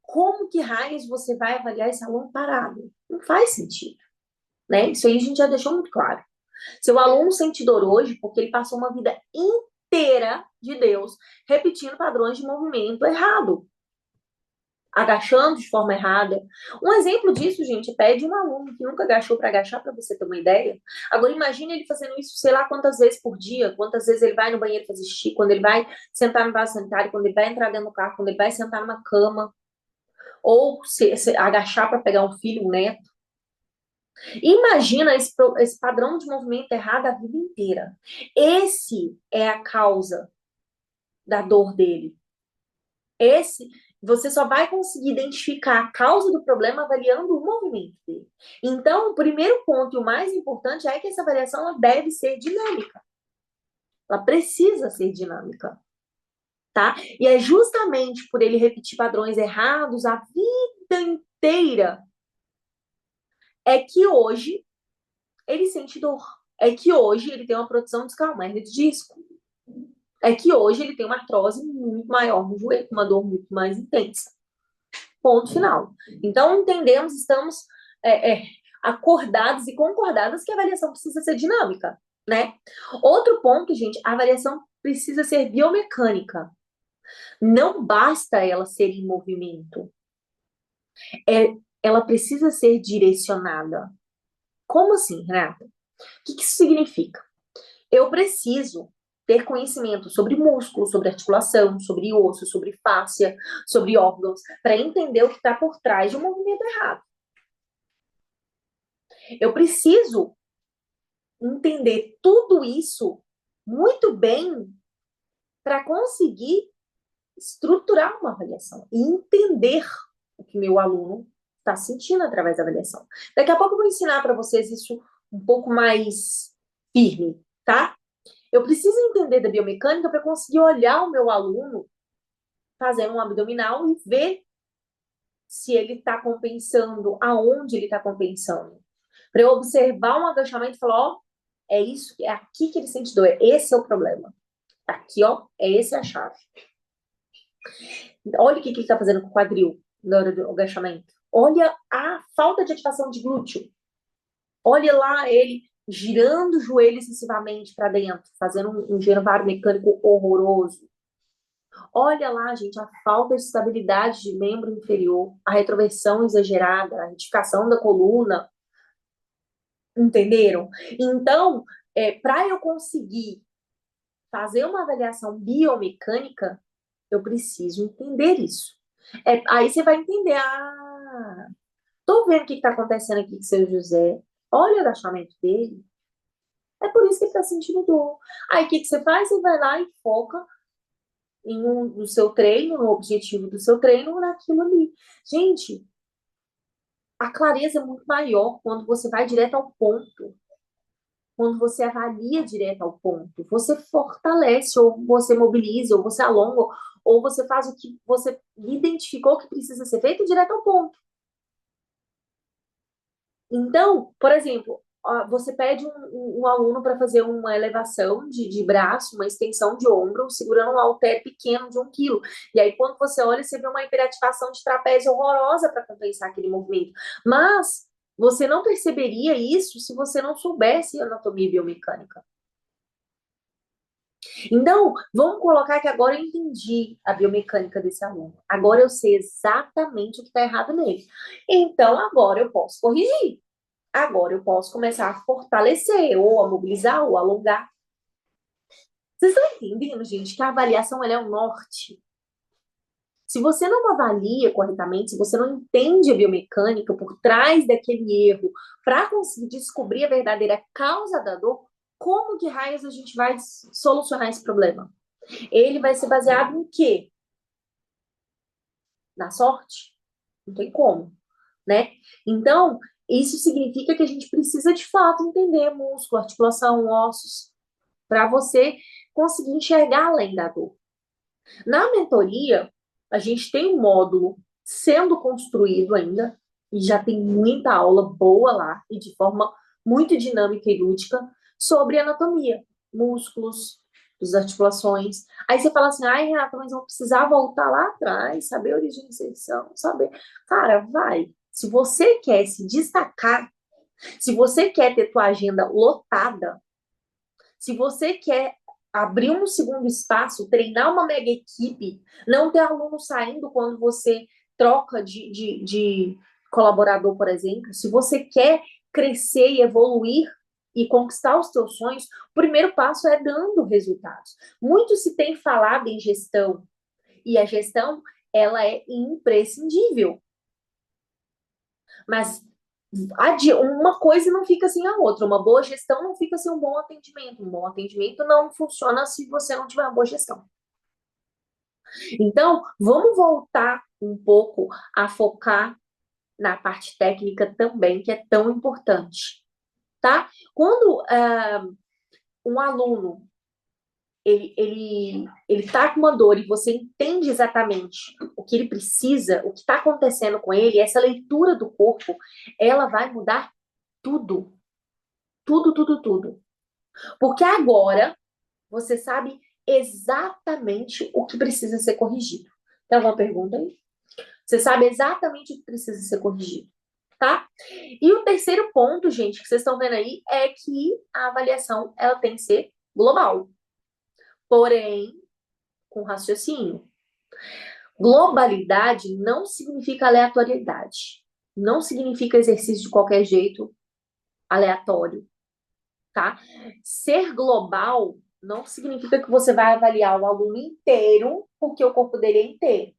como que raios você vai avaliar esse aluno parado? Não faz sentido, né? Isso aí a gente já deixou muito claro. Seu aluno sente dor hoje porque ele passou uma vida inteira de Deus repetindo padrões de movimento errado, agachando de forma errada. Um exemplo disso, gente, pede um aluno que nunca agachou para agachar, para você ter uma ideia. Agora, imagine ele fazendo isso, sei lá quantas vezes por dia, quantas vezes ele vai no banheiro fazer xixi, quando ele vai sentar no vaso sanitário, quando ele vai entrar dentro do carro, quando ele vai sentar numa cama, ou se agachar para pegar um filho, um neto. Imagina esse padrão de movimento errado a vida inteira. Esse é a causa da dor dele. Esse, você só vai conseguir identificar a causa do problema avaliando o movimento dele. Então, o primeiro ponto e o mais importante é que essa avaliação ela deve ser dinâmica. Ela precisa ser dinâmica, tá? E é justamente por ele repetir padrões errados a vida inteira é que hoje ele sente dor. É que hoje ele tem uma produção de hernia de disco. É que hoje ele tem uma artrose muito maior no joelho, uma dor muito mais intensa. Ponto final. Então, entendemos, estamos acordados e concordadas que a avaliação precisa ser dinâmica, né? Outro ponto, gente, a avaliação precisa ser biomecânica. Não basta ela ser em movimento. Ela precisa ser direcionada. Como assim, Renata? O que isso significa? Eu preciso ter conhecimento sobre músculo, sobre articulação, sobre osso, sobre fáscia, sobre órgãos, para entender o que está por trás de um movimento errado. Eu preciso entender tudo isso muito bem para conseguir estruturar uma avaliação e entender o que meu aluno está sentindo através da avaliação. Daqui a pouco eu vou ensinar para vocês isso um pouco mais firme, tá? Eu preciso entender da biomecânica para conseguir olhar o meu aluno fazendo um abdominal e ver se ele está compensando, aonde ele está compensando. Para eu observar um agachamento e falar, ó, é isso, é aqui que ele sente dor, esse é o problema. Aqui, ó, essa é a chave. Olha o que ele está fazendo com o quadril na hora do agachamento. Olha a falta de ativação de glúteo. Olha lá ele girando o joelho excessivamente para dentro, fazendo um giro mecânico horroroso. Olha lá, gente, a falta de estabilidade de membro inferior, a retroversão exagerada, a retificação da coluna. Entenderam? Então, para eu conseguir fazer uma avaliação biomecânica, eu preciso entender isso. Aí você vai entender, tô vendo o que está acontecendo aqui com o seu José, olha o agachamento dele, é por isso que ele está sentindo dor. Aí o que você faz? Você vai lá e foca no seu treino, no objetivo do seu treino, naquilo ali. Gente, a clareza é muito maior quando você vai direto ao ponto. Quando você avalia direto ao ponto, você fortalece, ou você mobiliza, ou você alonga, ou você faz o que você identificou que precisa ser feito direto ao ponto. Então, por exemplo, você pede um aluno para fazer uma elevação de braço, uma extensão de ombro, segurando um halter pequeno de 1 quilo. E aí, quando você olha, você vê uma hiperativação de trapézio horrorosa para compensar aquele movimento. Mas você não perceberia isso se você não soubesse anatomia biomecânica. Então, vamos colocar que agora eu entendi a biomecânica desse aluno. Agora eu sei exatamente o que está errado nele. Então, agora eu posso corrigir. Agora eu posso começar a fortalecer, ou a mobilizar, ou a alongar. Vocês estão entendendo, gente, que a avaliação ela é o norte? Se você não avalia corretamente, se você não entende a biomecânica por trás daquele erro, para conseguir descobrir a verdadeira causa da dor, como que raios a gente vai solucionar esse problema? Ele vai ser baseado em quê? Na sorte? Não tem como, né? Então, isso significa que a gente precisa de fato entender músculo, articulação, ossos, para você conseguir enxergar além da dor. Na mentoria, a gente tem um módulo sendo construído ainda, e já tem muita aula boa lá, e de forma muito dinâmica e lúdica, sobre anatomia, músculos, as articulações. Aí você fala assim, ai, Renata, mas eu vou precisar voltar lá atrás, saber a origem de inserção, saber. Cara, vai. Se você quer se destacar, se você quer ter tua agenda lotada, se você quer abrir um segundo espaço, treinar uma mega equipe, não ter aluno saindo quando você troca de colaborador, por exemplo, se você quer crescer e evoluir e conquistar os teus sonhos, o primeiro passo é dando resultados. Muito se tem falado em gestão, e a gestão, ela é imprescindível. Mas uma coisa não fica sem a outra. Uma boa gestão não fica sem um bom atendimento. Um bom atendimento não funciona se você não tiver uma boa gestão. Então, vamos voltar um pouco a focar na parte técnica também, que é tão importante, tá? Quando um aluno ele tá com uma dor e você entende exatamente o que ele precisa, o que está acontecendo com ele, essa leitura do corpo, ela vai mudar tudo. Tudo, tudo, tudo. Porque agora você sabe exatamente o que precisa ser corrigido. Tem alguma pergunta aí? Você sabe exatamente o que precisa ser corrigido, tá? E o terceiro ponto, gente, que vocês estão vendo aí, é que a avaliação ela tem que ser global. Porém, com raciocínio. Globalidade não significa aleatoriedade. Não significa exercício de qualquer jeito aleatório, tá? Ser global não significa que você vai avaliar o aluno inteiro porque o corpo dele é inteiro.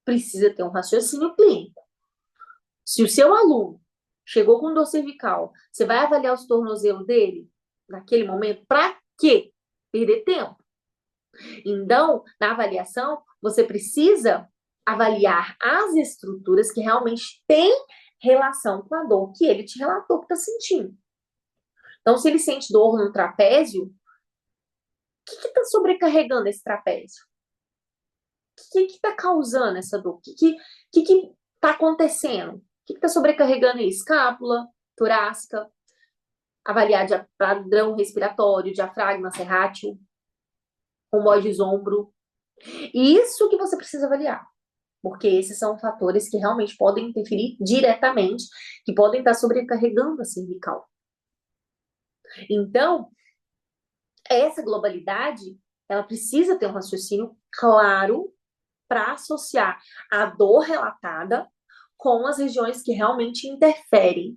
Precisa ter um raciocínio clínico. Se o seu aluno chegou com dor cervical, você vai avaliar os tornozelos dele naquele momento? Para quê? Perder tempo. Então, na avaliação, você precisa avaliar as estruturas que realmente têm relação com a dor que ele te relatou que está sentindo. Então, se ele sente dor no trapézio, o que está sobrecarregando esse trapézio? O que está causando essa dor? O que está acontecendo? O que está sobrecarregando aí? Escápula, torácica, avaliar de padrão respiratório, diafragma, serrátil, romboides ombro. Isso que você precisa avaliar. Porque esses são fatores que realmente podem interferir diretamente, que podem estar sobrecarregando a cervical. Então, essa globalidade, ela precisa ter um raciocínio claro para associar a dor relatada com as regiões que realmente interferem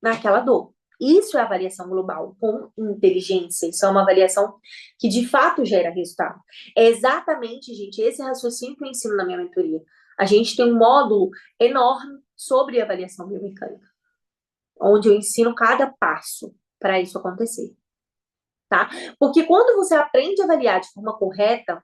naquela dor. Isso é avaliação global com inteligência. Isso é uma avaliação que de fato gera resultado. É exatamente, gente, esse raciocínio que eu ensino na minha mentoria. A gente tem um módulo enorme sobre avaliação biomecânica, onde eu ensino cada passo para isso acontecer, tá? Porque quando você aprende a avaliar de forma correta,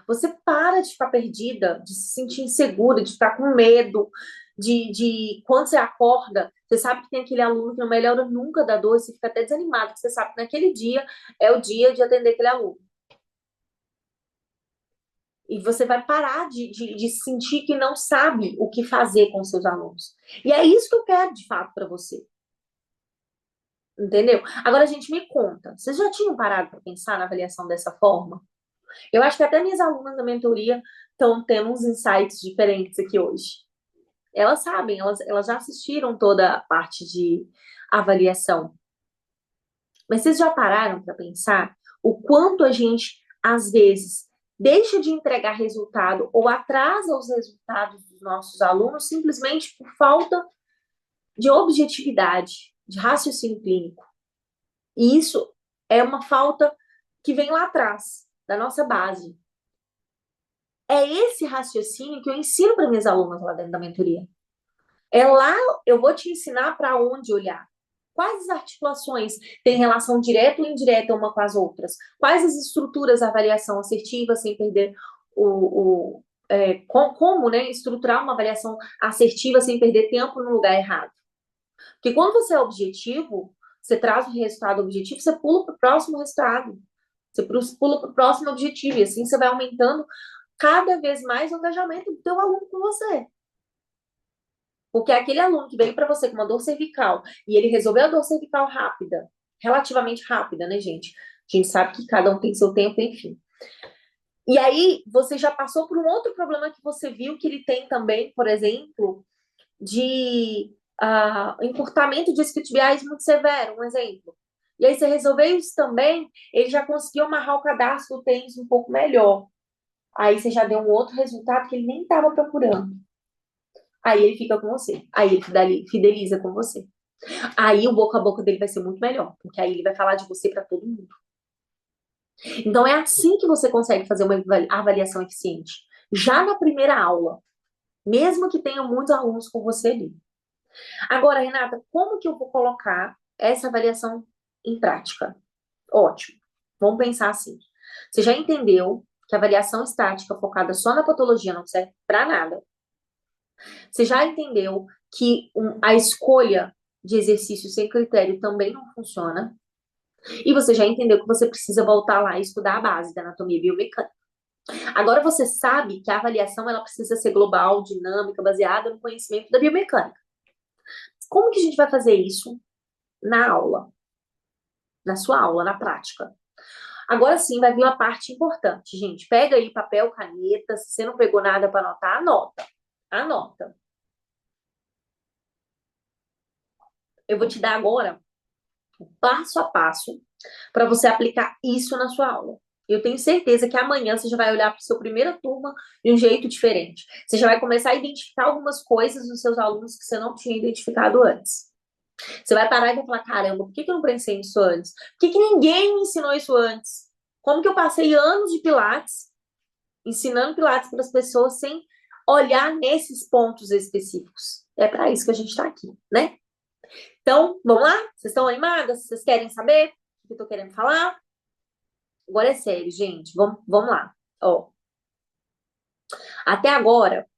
você para de ficar perdida, de se sentir insegura, de ficar com medo, de quando você acorda, você sabe que tem aquele aluno que não melhora nunca da dor, e você fica até desanimado, porque você sabe que naquele dia é o dia de atender aquele aluno. E você vai parar de sentir que não sabe o que fazer com seus alunos. E é isso que eu quero, de fato, para você. Entendeu? Agora, gente, me conta, vocês já tinham parado para pensar na avaliação dessa forma? Eu acho que até minhas alunas da mentoria estão tendo uns insights diferentes aqui hoje. Elas sabem, elas já assistiram toda a parte de avaliação. Mas vocês já pararam para pensar o quanto a gente, às vezes, deixa de entregar resultado ou atrasa os resultados dos nossos alunos simplesmente por falta de objetividade, de raciocínio clínico? E isso é uma falta que vem lá atrás, da nossa base. É esse raciocínio que eu ensino para minhas alunas lá dentro da mentoria. É lá, eu vou te ensinar para onde olhar. Quais as articulações têm relação direta ou indireta uma com as outras? Quais as estruturas a avaliação assertiva sem perder como, né, estruturar uma avaliação assertiva sem perder tempo no lugar errado? Porque quando você é objetivo, você traz o resultado objetivo, você pula para o próximo resultado. Você pula para o próximo objetivo. E assim você vai aumentando cada vez mais o engajamento do teu aluno com você. Porque aquele aluno que veio para você com uma dor cervical e ele resolveu a dor cervical rápida, relativamente rápida, né, gente? A gente sabe que cada um tem seu tempo, enfim. E aí, você já passou por um outro problema que você viu que ele tem também, por exemplo, de encurtamento de isquiotibiais muito severo, um exemplo. E aí, você resolveu isso também, ele já conseguiu amarrar o cadastro do tênis um pouco melhor. Aí, você já deu um outro resultado que ele nem estava procurando. Aí ele fica com você. Aí ele fideliza com você. Aí o boca a boca dele vai ser muito melhor, porque aí ele vai falar de você para todo mundo. Então é assim que você consegue fazer uma avaliação eficiente. Já na primeira aula, mesmo que tenha muitos alunos com você ali. Agora, Renata, como que eu vou colocar essa avaliação em prática? Ótimo. Vamos pensar assim. Você já entendeu que a avaliação estática focada só na patologia não serve para nada. Você já entendeu que a escolha de exercício sem critério também não funciona? E você já entendeu que você precisa voltar lá e estudar a base da anatomia biomecânica. Agora você sabe que a avaliação ela precisa ser global, dinâmica, baseada no conhecimento da biomecânica. Como que a gente vai fazer isso na aula? Na sua aula, na prática. Agora sim vai vir uma parte importante, gente. Pega aí papel, caneta. Se você não pegou nada para anotar, anota. Anota. Eu vou te dar agora passo a passo para você aplicar isso na sua aula. Eu tenho certeza que amanhã você já vai olhar para o seu primeira turma de um jeito diferente. Você já vai começar a identificar algumas coisas nos seus alunos que você não tinha identificado antes. Você vai parar e vai falar, caramba, por que eu não pensei nisso antes? Por que ninguém me ensinou isso antes? Como que eu passei anos de Pilates, ensinando Pilates para as pessoas sem olhar nesses pontos específicos? É para isso que a gente está aqui, né? Então, vamos lá? Vocês estão animadas? Vocês querem saber o que eu estou querendo falar? Agora é sério, gente. Vamos lá. Ó, até agora,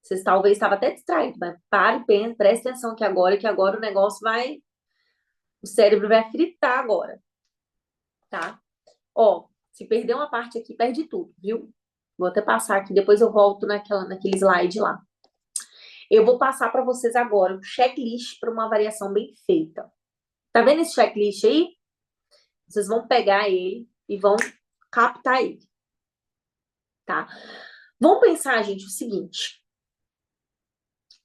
vocês talvez estavam até distraídos, mas pare, preste atenção que agora o negócio vai. O cérebro vai fritar agora, tá? Ó, se perder uma parte aqui, perde tudo, viu? Vou até passar aqui, depois eu volto naquele slide lá. Eu vou passar para vocês agora um checklist para uma avaliação bem feita. Tá vendo esse checklist aí? Vocês vão pegar ele e vão captar ele, tá? Vamos pensar, gente, o seguinte.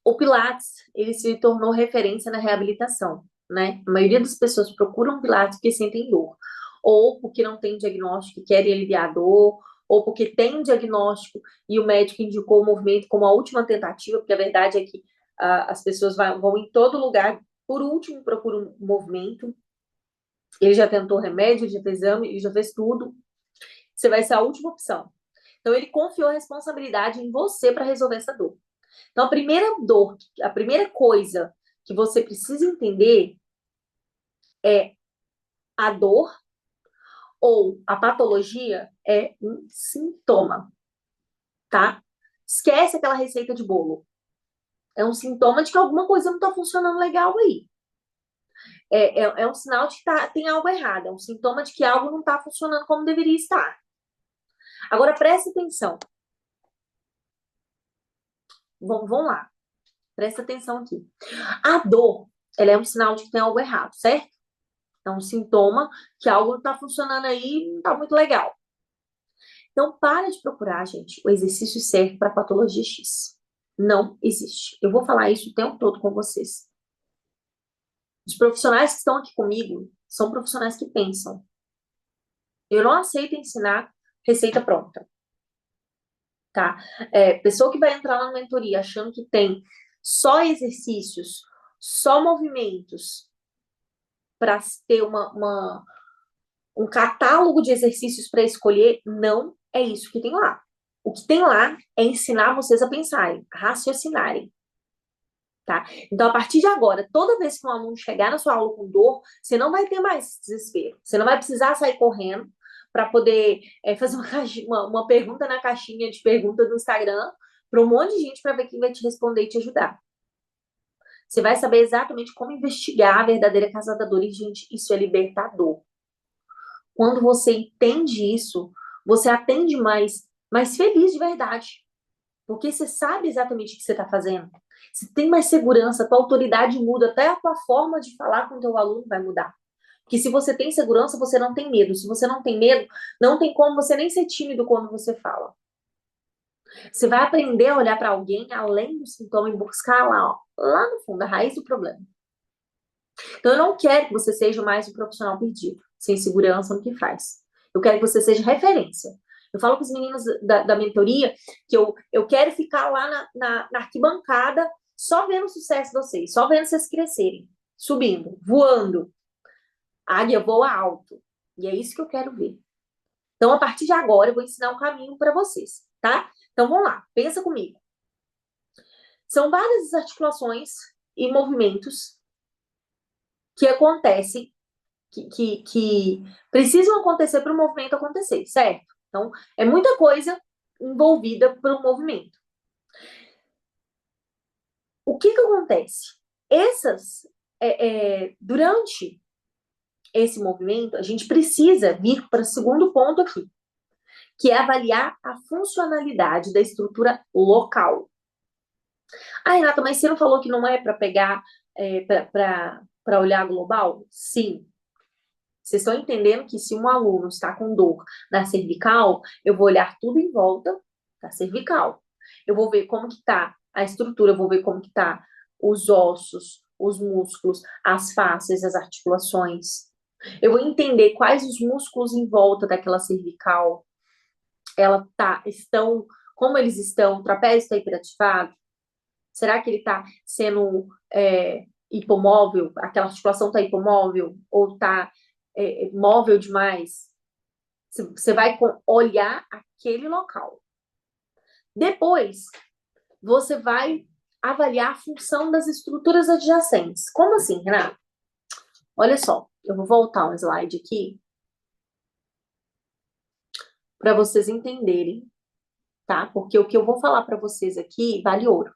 O Pilates, ele se tornou referência na reabilitação, né? A maioria das pessoas procuram Pilates porque sentem dor. Ou porque não tem diagnóstico e querem aliviar a dor, ou porque tem um diagnóstico e o médico indicou o movimento como a última tentativa, porque a verdade é que as pessoas vão em todo lugar, por último, procuram um movimento. Ele já tentou remédio, ele já fez exame, ele já fez tudo. Você vai ser a última opção. Então, ele confiou a responsabilidade em você para resolver essa dor. Então, a primeira dor, a primeira coisa que você precisa entender é a dor ou a patologia é um sintoma, tá? Esquece aquela receita de bolo. É um sintoma de que alguma coisa não está funcionando legal aí. É um sinal de que tem algo errado. É um sintoma de que algo não está funcionando como deveria estar. Agora, preste atenção. Vamos lá. Presta atenção aqui. A dor, ela é um sinal de que tem algo errado, certo? É um sintoma que algo não está funcionando aí e não está muito legal. Então, para de procurar, gente, o exercício certo para patologia X. Não existe. Eu vou falar isso o tempo todo com vocês. Os profissionais que estão aqui comigo são profissionais que pensam. Eu não aceito ensinar receita pronta, tá? Pessoa que vai entrar na mentoria achando que tem só exercícios, só movimentos para ter um catálogo de exercícios para escolher, não é isso que tem lá. O que tem lá é ensinar vocês a pensarem, a raciocinarem. Tá? Então, a partir de agora, toda vez que um aluno chegar na sua aula com dor, você não vai ter mais desespero. Você não vai precisar sair correndo para poder fazer uma pergunta na caixinha de pergunta do Instagram para um monte de gente para ver quem vai te responder e te ajudar. Você vai saber exatamente como investigar a verdadeira causa da dor. E, gente, isso é libertador. Quando você entende isso, você atende mais feliz de verdade. Porque você sabe exatamente o que você está fazendo. Você tem mais segurança, a tua autoridade muda, até a tua forma de falar com o teu aluno vai mudar. Porque se você tem segurança, você não tem medo. Se você não tem medo, não tem como você nem ser tímido quando você fala. Você vai aprender a olhar para alguém além do sintoma e buscar lá, ó, lá no fundo, a raiz do problema. Então, eu não quero que você seja mais um profissional perdido, sem segurança no que faz. Eu quero que você seja referência. Eu falo com os meninos da mentoria que eu quero ficar lá na arquibancada só vendo o sucesso de vocês, só vendo vocês crescerem, subindo, voando. A águia voa alto. E é isso que eu quero ver. Então, a partir de agora, eu vou ensinar um caminho para vocês, tá? Então, vamos lá, pensa comigo. São várias articulações e movimentos que acontecem, que precisam acontecer para o movimento acontecer, certo? Então, é muita coisa envolvida para o movimento. O que acontece? Durante esse movimento, a gente precisa vir para o segundo ponto aqui, que é avaliar a funcionalidade da estrutura local. Ah, Renata, mas você não falou que não é para pegar, para olhar global? Sim. Vocês estão entendendo que se um aluno está com dor na cervical, eu vou olhar tudo em volta da cervical. Eu vou ver como que está a estrutura, eu vou ver como que está os ossos, os músculos, as fáscias, as articulações. Eu vou entender quais os músculos em volta daquela cervical. Como eles estão, o trapézio está hiperativado? Será que ele está sendo hipomóvel? Aquela articulação está hipomóvel? Ou está móvel demais? Você vai olhar aquele local. Depois, você vai avaliar a função das estruturas adjacentes. Como assim, Renato? Olha só, eu vou voltar um slide aqui para vocês entenderem, tá? Porque o que eu vou falar para vocês aqui vale ouro,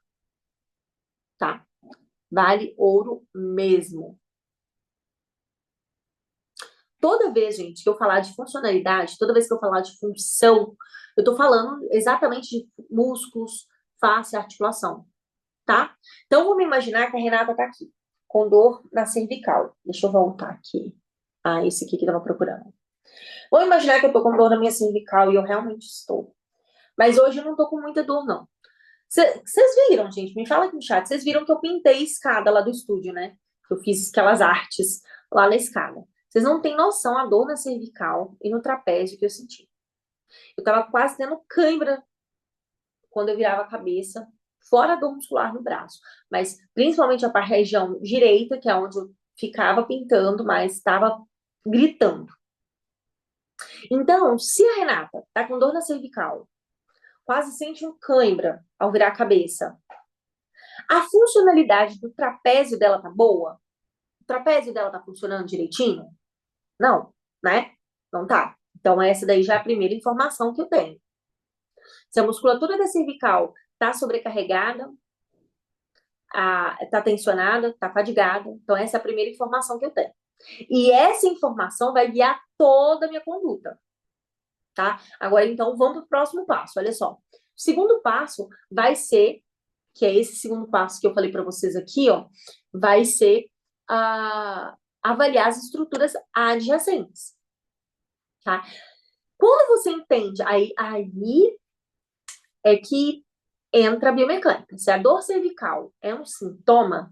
tá? Vale ouro mesmo. Toda vez, gente, que eu falar de funcionalidade, toda vez que eu falar de função, eu tô falando exatamente de músculos, face, articulação, tá? Então, vamos imaginar que a Renata tá aqui, com dor na cervical. Deixa eu voltar aqui. Ah, esse aqui que eu tava procurando. Vamos imaginar que eu tô com dor na minha cervical e eu realmente estou. Mas hoje eu não tô com muita dor, não. Vocês viram, gente? Me fala aqui no chat. Vocês viram que eu pintei a escada lá do estúdio, né? Eu fiz aquelas artes lá na escada. Vocês não têm noção a dor na cervical e no trapézio que eu senti. Eu tava quase tendo cãibra quando eu virava a cabeça. fora a dor muscular no braço, mas principalmente a região direita, que é onde eu ficava pintando, mas estava gritando. Então, se a Renata tá com dor na cervical, quase sente um cãibra ao virar a cabeça, a funcionalidade do trapézio dela tá boa? O trapézio dela tá funcionando direitinho? Não, né? Não tá. Então, essa daí já é a primeira informação que eu tenho. Se a musculatura da cervical tá sobrecarregada, tá tensionada, tá fadigada, então essa é a primeira informação que eu tenho. E essa informação vai guiar toda a minha conduta, tá? Agora, então, vamos para o próximo passo. Olha só. O segundo passo vai ser, que é esse segundo passo que eu falei para vocês aqui, ó, vai ser avaliar as estruturas adjacentes, tá? Quando você entende, aí é que entra a biomecânica. Se a dor cervical é um sintoma,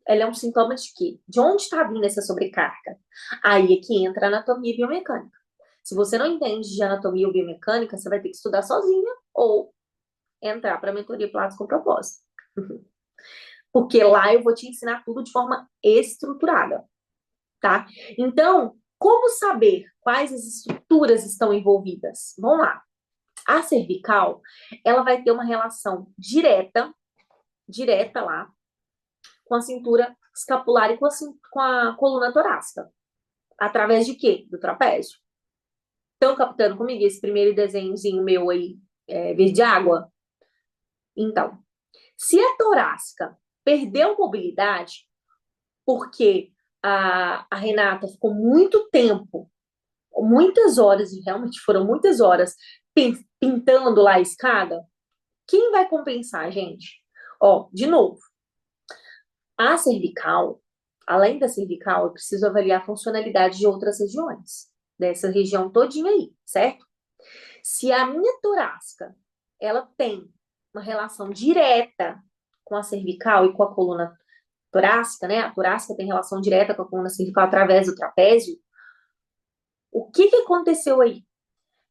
ela é um sintoma de quê? De onde está vindo essa sobrecarga? Aí é que entra a anatomia e biomecânica. Se você não entende de anatomia ou biomecânica, você vai ter que estudar sozinha ou entrar para a mentoria Pilates com propósito. Porque lá eu vou te ensinar tudo de forma estruturada, tá? Então, como saber quais as estruturas estão envolvidas? Vamos lá. A cervical, ela vai ter uma relação direta lá, com a cintura escapular e com a coluna torácica. Através de quê? Do trapézio. Estão captando comigo esse primeiro desenhozinho meu aí, verde água? Então, se a torácica perdeu mobilidade, porque a Renata ficou muito tempo, muitas horas, e realmente foram muitas horas, pintando lá a escada, quem vai compensar, gente? Ó, de novo, a cervical, além da cervical, eu preciso avaliar a funcionalidade de outras regiões, dessa região todinha aí, certo? Se a minha torácica, ela tem uma relação direta com a cervical e com a coluna torácica, né? A torácica tem relação direta com a coluna cervical através do trapézio. O que que aconteceu aí?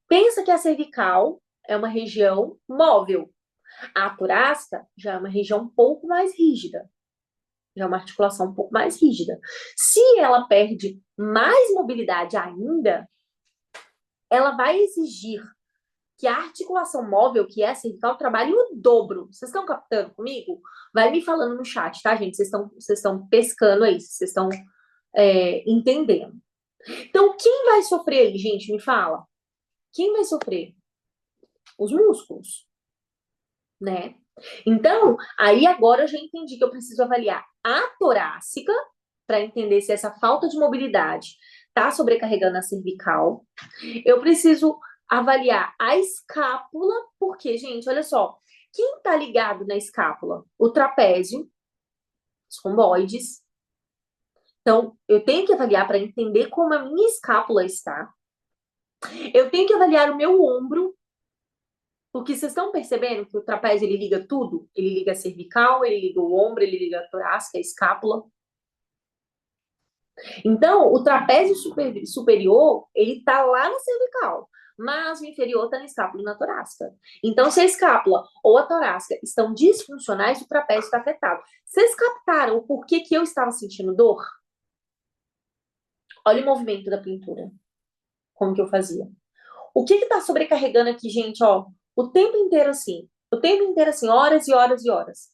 Pensa que a cervical é uma região móvel. A torácica já é uma região um pouco mais rígida. Já é uma articulação um pouco mais rígida. Se ela perde mais mobilidade ainda, ela vai exigir que a articulação móvel, que é a cervical, trabalhe o dobro. Vocês estão captando comigo? Vai me falando no chat, tá, gente? Vocês estão pescando aí, vocês estão entendendo. Então, quem vai sofrer aí, gente? Me fala. Quem vai sofrer? Os músculos, né? Então, aí agora eu já entendi que eu preciso avaliar a torácica para entender se essa falta de mobilidade está sobrecarregando a cervical. Eu preciso avaliar a escápula, porque, gente, olha só, quem está ligado na escápula? O trapézio, os romboides. Então, eu tenho que avaliar para entender como a minha escápula está. Eu tenho que avaliar o meu ombro, porque vocês estão percebendo que o trapézio ele liga tudo? Ele liga a cervical, ele liga o ombro, ele liga a torácica, a escápula. Então, o trapézio superior, ele está lá na cervical, mas o inferior está na escápula e na torácica. Então, se a escápula ou a torácica estão disfuncionais, o trapézio está afetado. Vocês captaram o porquê que eu estava sentindo dor? Olha o movimento da pintura, como que eu fazia. O que está sobrecarregando aqui, gente, ó, o tempo inteiro assim, horas e horas e horas.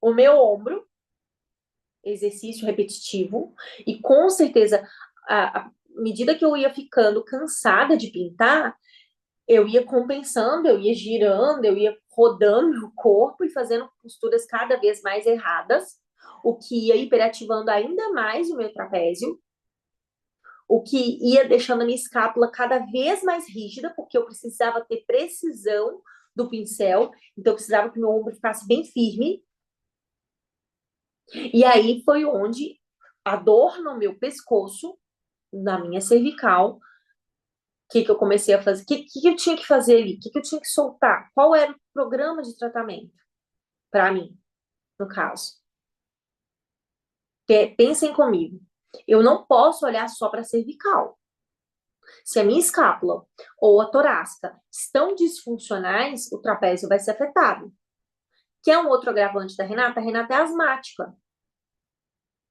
O meu ombro, exercício repetitivo, e com certeza, à medida que eu ia ficando cansada de pintar, eu ia compensando, eu ia girando, eu ia rodando o corpo e fazendo posturas cada vez mais erradas, o que ia hiperativando ainda mais o meu trapézio, o que ia deixando a minha escápula cada vez mais rígida, porque eu precisava ter precisão do pincel, então eu precisava que meu ombro ficasse bem firme. E aí foi onde a dor no meu pescoço, na minha cervical, o que que eu comecei a fazer? O que eu tinha que fazer ali? O que eu tinha que soltar? Qual era o programa de tratamento para mim, no caso? Pensem comigo. Eu não posso olhar só para a cervical. Se a minha escápula ou a torácica estão disfuncionais, o trapézio vai ser afetado. Que é um outro agravante da Renata? A Renata é asmática.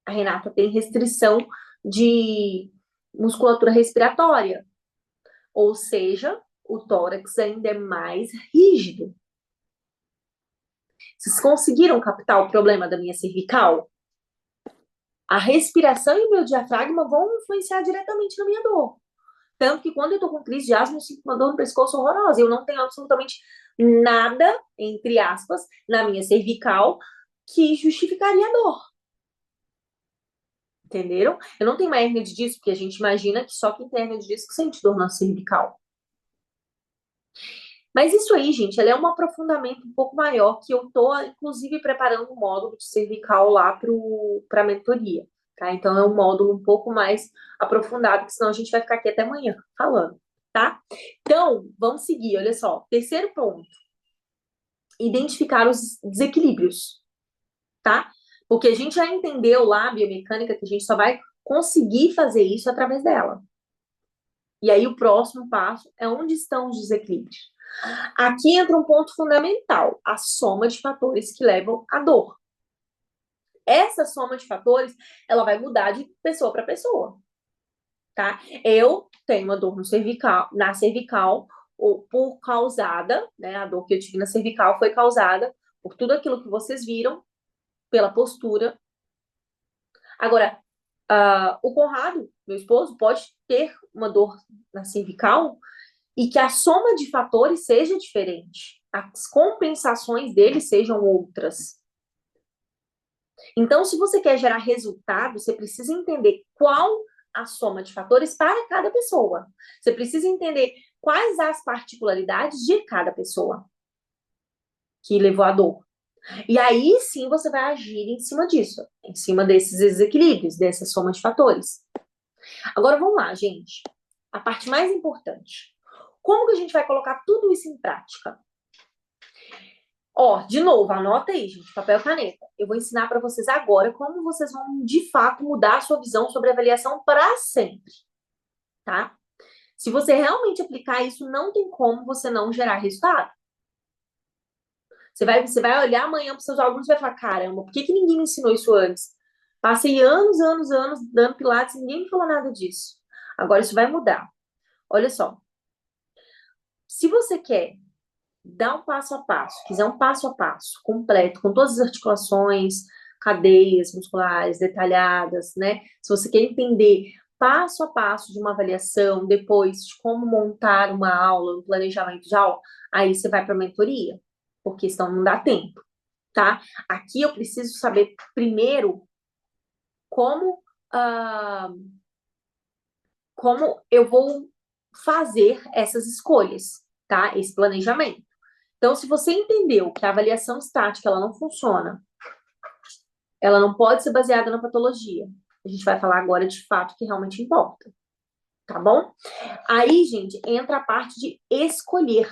A Renata tem restrição de musculatura respiratória. Ou seja, o tórax ainda é mais rígido. Vocês conseguiram captar o problema da minha cervical? A respiração e o meu diafragma vão influenciar diretamente na minha dor. Tanto que quando eu tô com crise de asma, eu sinto uma dor no pescoço horrorosa. Eu não tenho absolutamente nada, entre aspas, na minha cervical que justificaria a dor. Entenderam? Eu não tenho uma hérnia de disco, porque a gente imagina que só quem tem hérnia de disco sente dor na cervical. Mas isso aí, gente, ela é um aprofundamento um pouco maior, que eu tô, inclusive, preparando um módulo de cervical lá para a mentoria, tá? Então, é um módulo um pouco mais aprofundado, porque senão a gente vai ficar aqui até amanhã falando, tá? Então, vamos seguir, olha só. Terceiro ponto. Identificar os desequilíbrios, tá? Porque a gente já entendeu lá a biomecânica, que a gente só vai conseguir fazer isso através dela. E aí, o próximo passo é onde estão os desequilíbrios. Aqui entra um ponto fundamental, a soma de fatores que levam à dor. Essa soma de fatores, ela vai mudar de pessoa para pessoa, tá? Eu tenho uma dor no cervical, na cervical, ou por causada, né? A dor que eu tive na cervical foi causada por tudo aquilo que vocês viram, pela postura. Agora, o Conrado, meu esposo, pode ter uma dor na cervical e que a soma de fatores seja diferente, as compensações dele sejam outras. Então, se você quer gerar resultado, você precisa entender qual a soma de fatores para cada pessoa. Você precisa entender quais as particularidades de cada pessoa que levou à dor. E aí sim você vai agir em cima disso, em cima desses desequilíbrios, dessa soma de fatores. Agora vamos lá, gente. A parte mais importante. Como que a gente vai colocar tudo isso em prática? Ó, de novo, anota aí, gente, papel e caneta. Eu vou ensinar para vocês agora como vocês vão, de fato, mudar a sua visão sobre avaliação para sempre, tá? Se você realmente aplicar isso, não tem como você não gerar resultado. Você vai olhar amanhã para os seus alunos e vai falar, caramba, por que que ninguém me ensinou isso antes? Passei anos, anos, anos dando pilates e ninguém me falou nada disso. Agora isso vai mudar. Olha só. Se você quer dar um passo a passo, quiser um passo a passo completo, com todas as articulações, cadeias musculares detalhadas, né? Se você quer entender passo a passo de uma avaliação, depois de como montar uma aula, um planejamento de aula, aí você vai para a mentoria, porque senão não dá tempo, tá? Aqui eu preciso saber primeiro como, ah, como eu vou fazer essas escolhas, tá? Esse planejamento. Então, se você entendeu que a avaliação estática ela não funciona, ela não pode ser baseada na patologia. A gente vai falar agora de fato que realmente importa, tá bom? Aí, gente, entra a parte de escolher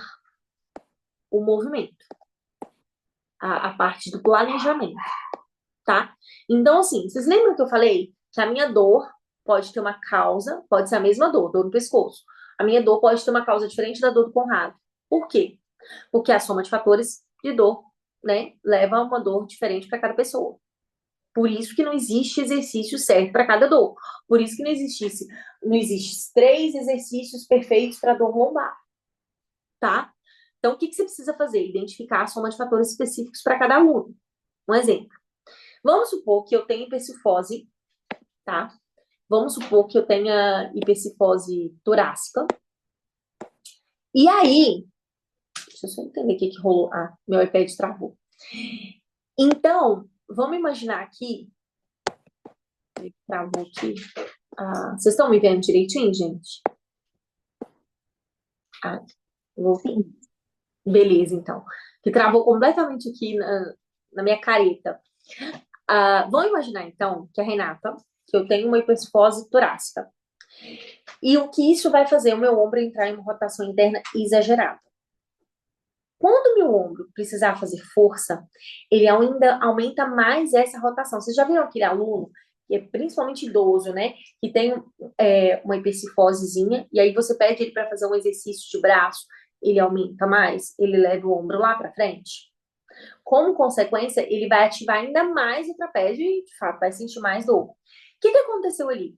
o movimento, a parte do planejamento, tá? Então, assim, vocês lembram que eu falei que a minha dor pode ter uma causa, pode ser a mesma dor, dor no pescoço. A minha dor pode ter uma causa diferente da dor do Conrado. Por quê? Porque a soma de fatores de dor, né, leva a uma dor diferente para cada pessoa. Por isso que não existe exercício certo para cada dor. Por isso que não existe 3 exercícios perfeitos para dor lombar, tá? Então, o que que você precisa fazer? Identificar a soma de fatores específicos para cada aluno. Um exemplo. Vamos supor que eu tenha hipercifose, tá? Vamos supor que eu tenha hipercifose torácica. E aí, deixa eu só entender o que que rolou. Ah, meu iPad travou. Então, vamos imaginar aqui. Ele travou aqui. Ah, vocês estão me vendo direitinho, gente? Ah, vou vir. Beleza, então. Que travou completamente aqui na minha careta. Vamos imaginar, então, que a Renata, que eu tenho uma hipercifose torácica. E o que isso vai fazer o meu ombro entrar em uma rotação interna exagerada. Quando o meu ombro precisar fazer força, ele ainda aumenta mais essa rotação. Vocês já viram aquele aluno, que é principalmente idoso, né? Que tem uma hipercifosezinha, e aí você pede ele para fazer um exercício de braço, ele aumenta mais, ele leva o ombro lá para frente. Como consequência, ele vai ativar ainda mais o trapézio e, de fato, vai sentir mais dor. O que que aconteceu ali?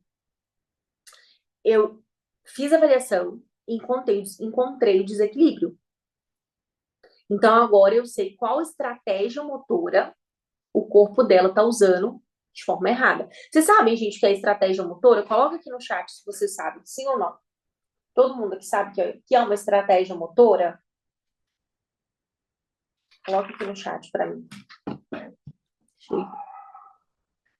Eu fiz a avaliação e encontrei o desequilíbrio. Então, agora eu sei qual estratégia motora o corpo dela está usando de forma errada. Vocês sabem, gente, que é estratégia motora? Coloca aqui no chat se você sabe, sim ou não. Todo mundo aqui sabe que é uma estratégia motora? Coloca aqui no chat para mim.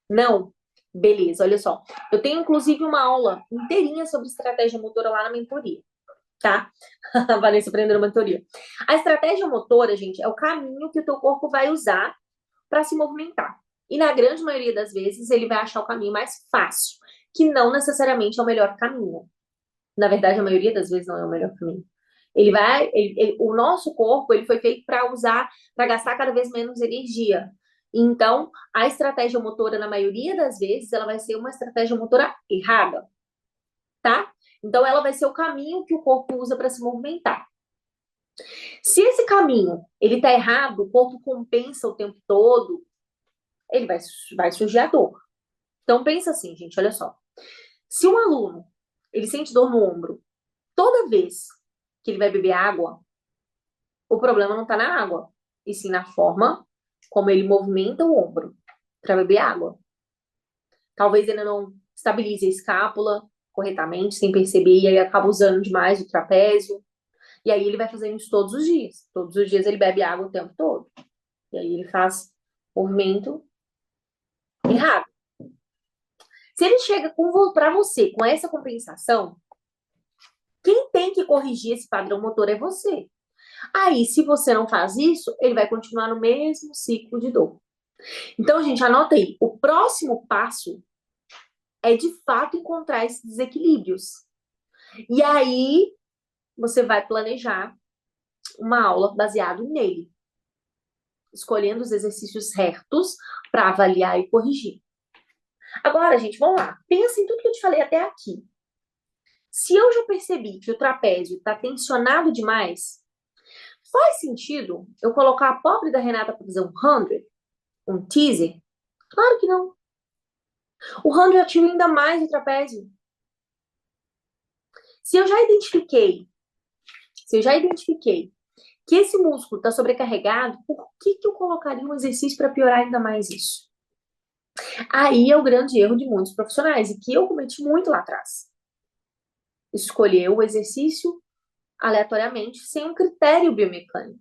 Não? Beleza, olha só. Eu tenho, inclusive, uma aula inteirinha sobre estratégia motora lá na mentoria, tá? A Vanessa aprendeu na mentoria. A estratégia motora, gente, é o caminho que o teu corpo vai usar para se movimentar. E na grande maioria das vezes, ele vai achar o caminho mais fácil, que não necessariamente é o melhor caminho. Na verdade, a maioria das vezes não é o melhor caminho. O nosso corpo, ele foi feito para usar, para gastar cada vez menos energia. Então, a estratégia motora, na maioria das vezes, ela vai ser uma estratégia motora errada, tá? Então, ela vai ser o caminho que o corpo usa para se movimentar. Se esse caminho, ele tá errado, o corpo compensa o tempo todo, ele vai surgir a dor. Então, pensa assim, gente, olha só. Se um aluno, ele sente dor no ombro toda vez que ele vai beber água, o problema não está na água, e sim na forma como ele movimenta o ombro para beber água. Talvez ele não estabilize a escápula corretamente, sem perceber, e aí acaba usando demais o trapézio. E aí ele vai fazendo isso todos os dias. Todos os dias ele bebe água o tempo todo. E aí ele faz movimento errado. Se ele chega para você com essa compensação, quem tem que corrigir esse padrão motor é você. Aí, se você não faz isso, ele vai continuar no mesmo ciclo de dor. Então, gente, anota aí. O próximo passo é, de fato, encontrar esses desequilíbrios. E aí, você vai planejar uma aula baseado nele, escolhendo os exercícios certos para avaliar e corrigir. Agora, gente, vamos lá. Pensa em tudo que eu te falei até aqui. Se eu já percebi que o trapézio está tensionado demais, faz sentido eu colocar a pobre da Renata para fazer um 100, um teaser? Claro que não. O 100 ativa ainda mais o trapézio. Se eu já identifiquei, se eu já identifiquei que esse músculo está sobrecarregado, por que eu colocaria um exercício para piorar ainda mais isso? Aí é o grande erro de muitos profissionais, e que eu cometi muito lá atrás. Escolher o exercício aleatoriamente, sem um critério biomecânico.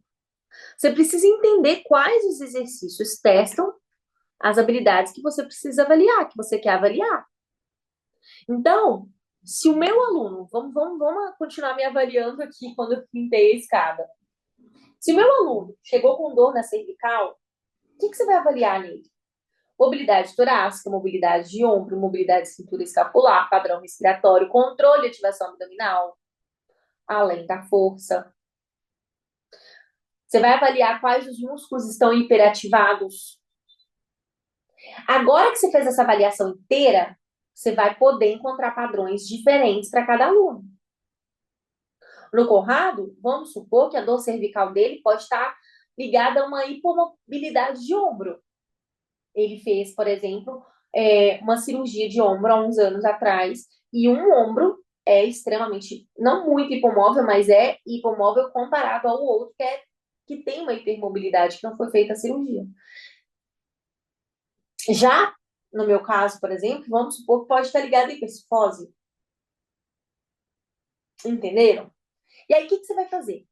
Você precisa entender quais os exercícios testam as habilidades que você precisa avaliar, que você quer avaliar. Então, se o meu aluno, vamos continuar me avaliando aqui quando eu pintei a escada. Se o meu aluno chegou com dor na cervical, o que você vai avaliar nele? Mobilidade torácica, mobilidade de ombro, mobilidade de cintura escapular, padrão respiratório, controle de ativação abdominal, além da força. Você vai avaliar quais os músculos estão hiperativados. Agora que você fez essa avaliação inteira, você vai poder encontrar padrões diferentes para cada aluno. No Conrado, vamos supor que a dor cervical dele pode estar ligada a uma hipomobilidade de ombro. Ele fez, por exemplo, uma cirurgia de ombro há uns anos atrás, e um ombro é extremamente, não muito hipomóvel, mas é hipomóvel comparado ao outro que tem uma hipermobilidade, que não foi feita a cirurgia. Já no meu caso, por exemplo, vamos supor que pode estar ligado à hipercifose. Entenderam? E aí, o que você vai fazer?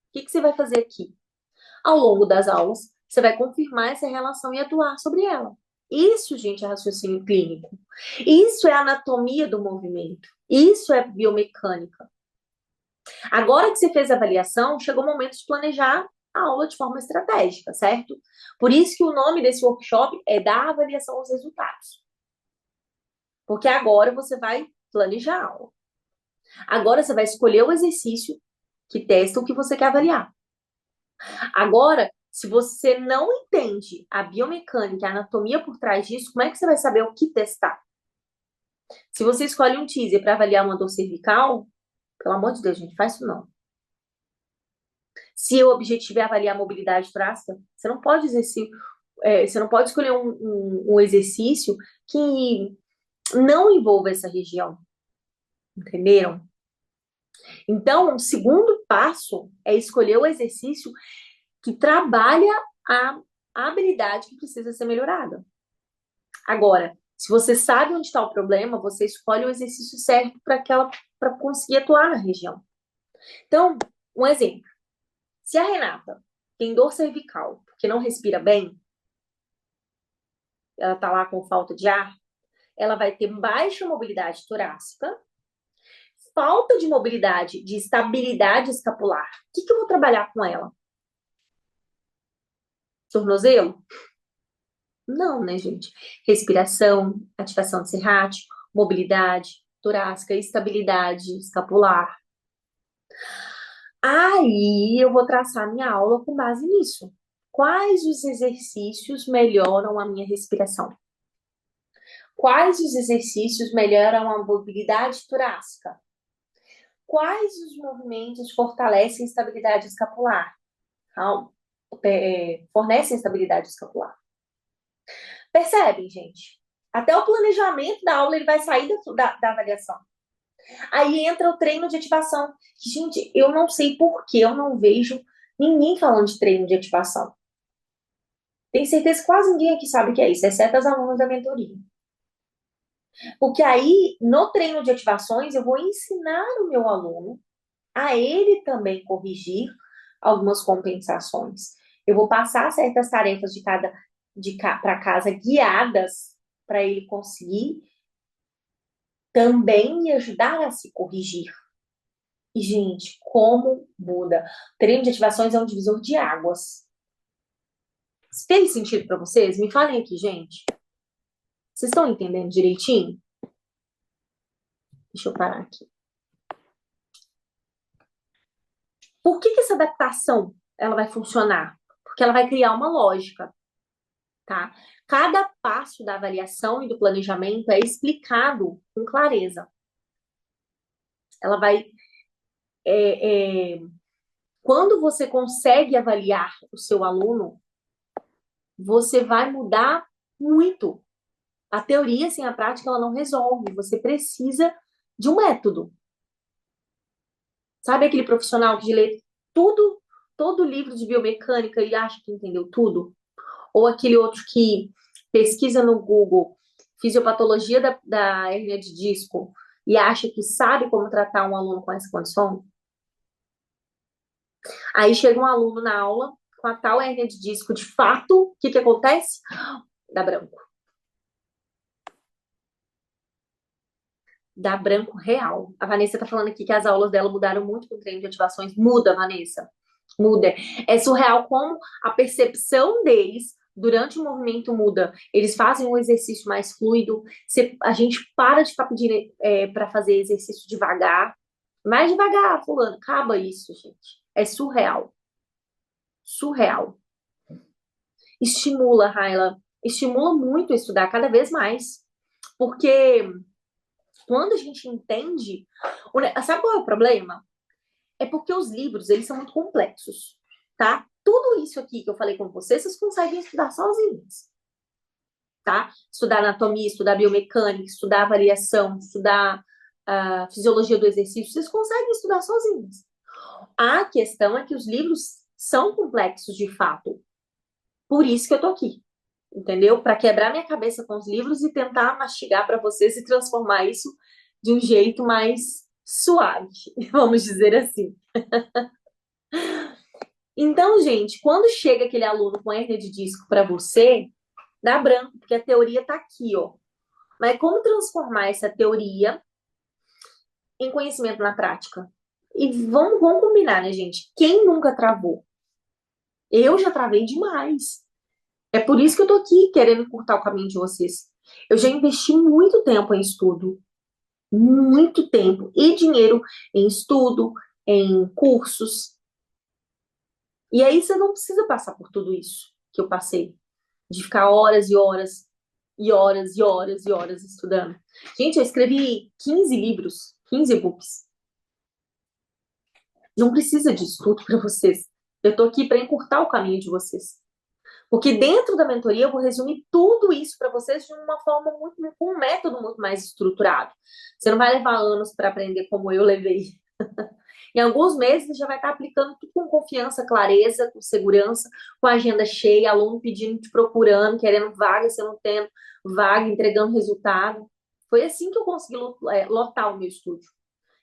O que você vai fazer aqui? Ao longo das aulas, você vai confirmar essa relação e atuar sobre ela. Isso, gente, é raciocínio clínico. Isso é anatomia do movimento. Isso é biomecânica. Agora que você fez a avaliação, chegou o momento de planejar a aula de forma estratégica, certo? Por isso que o nome desse workshop é dar avaliação aos resultados. Porque agora você vai planejar a aula. Agora você vai escolher o exercício que testa o que você quer avaliar. Agora, se você não entende a biomecânica, a anatomia por trás disso, como é que você vai saber o que testar? Se você escolhe um teaser para avaliar uma dor cervical, pelo amor de Deus, gente, faz isso não. Se o objetivo é avaliar a mobilidade torácica, você não pode exercer, você não pode escolher um exercício que não envolva essa região, entenderam? Então, o segundo passo é escolher o exercício que trabalha a habilidade que precisa ser melhorada. Agora, se você sabe onde está o problema, você escolhe o exercício certo para conseguir atuar na região. Então, um exemplo. Se a Renata tem dor cervical porque não respira bem, ela está lá com falta de ar, ela vai ter baixa mobilidade torácica, falta de mobilidade, de estabilidade escapular. O que eu vou trabalhar com ela? Tornozelo? Não, né, gente? Respiração, ativação de serrátil, mobilidade torácica, estabilidade escapular. Aí eu vou traçar minha aula com base nisso. Quais os exercícios melhoram a minha respiração? Quais os exercícios melhoram a mobilidade torácica? Quais os movimentos fortalecem a estabilidade escapular? Fornecem estabilidade escapular. Percebem, gente? Até o planejamento da aula ele vai sair da avaliação. Aí entra o treino de ativação. Gente, eu não sei por que eu não vejo ninguém falando de treino de ativação. Tenho certeza que quase ninguém aqui sabe o que é isso, exceto as alunas da mentoria. Porque aí, no treino de ativações, eu vou ensinar o meu aluno a ele também corrigir algumas compensações. Eu vou passar certas tarefas para casa guiadas para ele conseguir também me ajudar a se corrigir. E, gente, como muda? O treino de ativações é um divisor de águas. Fez sentido para vocês? Me falem aqui, gente. Vocês estão entendendo direitinho? Deixa eu parar aqui. Por que essa adaptação ela vai funcionar? Porque ela vai criar uma lógica, tá? Cada passo da avaliação e do planejamento é explicado com clareza. Ela vai... quando você consegue avaliar o seu aluno, você vai mudar muito. A teoria sem a prática, ela não resolve. Você precisa de um método. Sabe aquele profissional que lê tudo, todo livro de biomecânica e acha que entendeu tudo? Ou aquele outro que pesquisa no Google fisiopatologia da hérnia de disco e acha que sabe como tratar um aluno com essa condição? Aí chega um aluno na aula com a tal hérnia de disco, de fato, o que acontece? Dá branco. Dá branco real. A Vanessa tá falando aqui que as aulas dela mudaram muito com o treino de ativações. Muda, Vanessa. Muda. É surreal como a percepção deles durante o movimento muda. Eles fazem um exercício mais fluido. A gente para de ficar pedindo para fazer exercício devagar. Mais devagar, fulano. Acaba isso, gente. É surreal. Surreal. Estimula, Raila. Estimula muito a estudar cada vez mais. Porque quando a gente entende... Sabe qual é o problema? É porque os livros, eles são muito complexos, tá? Tudo isso aqui que eu falei com vocês conseguem estudar sozinhos, tá? Estudar anatomia, estudar biomecânica, estudar avaliação, estudar fisiologia do exercício, vocês conseguem estudar sozinhos. A questão é que os livros são complexos de fato. Por isso que eu tô aqui, entendeu? Para quebrar minha cabeça com os livros e tentar mastigar para vocês e transformar isso de um jeito mais suave, vamos dizer assim. Então, gente, quando chega aquele aluno com hérnia de disco para você, dá branco, porque a teoria tá aqui, ó. Mas como transformar essa teoria em conhecimento na prática? E vamos combinar, né, gente? Quem nunca travou? Eu já travei demais. É por isso que eu tô aqui, querendo encurtar o caminho de vocês. Eu já investi muito tempo em estudo. Muito tempo. E dinheiro em estudo, em cursos. E aí você não precisa passar por tudo isso que eu passei. De ficar horas e horas e horas e horas e horas estudando. Gente, eu escrevi 15 livros, 15 e-books. Não precisa disso tudo para vocês Eu tô aqui para encurtar o caminho de vocês. Porque dentro da mentoria eu vou resumir tudo isso para vocês de uma forma muito, com um método muito mais estruturado. Você não vai levar anos para aprender como eu levei. Em alguns meses você já vai estar aplicando tudo com confiança, clareza, com segurança, com a agenda cheia, aluno pedindo, te procurando, querendo vaga, você não tendo vaga, entregando resultado. Foi assim que eu consegui lotar o meu estúdio.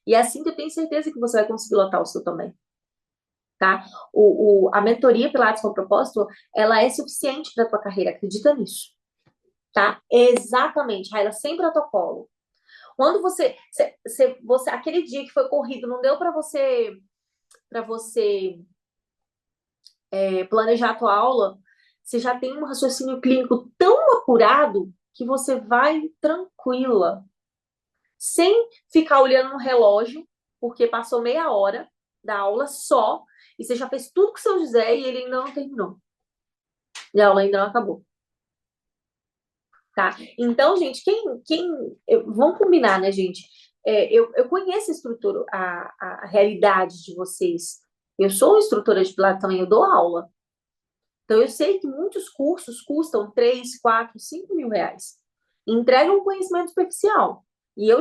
E é assim que eu tenho certeza que você vai conseguir lotar o seu também. Tá? A mentoria Pilates com propósito, ela é suficiente para a tua carreira, acredita nisso, tá? Exatamente, Raila, sem protocolo. Quando você aquele dia que foi corrido, não deu para você planejar a tua aula, você já tem um raciocínio clínico tão apurado que você vai tranquila, sem ficar olhando no relógio, porque passou meia hora da aula só, e você já fez tudo que o seu José e ele ainda não terminou. E a aula ainda não acabou. Tá? Então, gente, vamos combinar, né, gente? Eu conheço a estrutura, a realidade de vocês. Eu sou instrutora de Pilates também, eu dou aula. Então, eu sei que muitos cursos custam 3, 4, 5 mil reais. Entregam um conhecimento superficial. E eu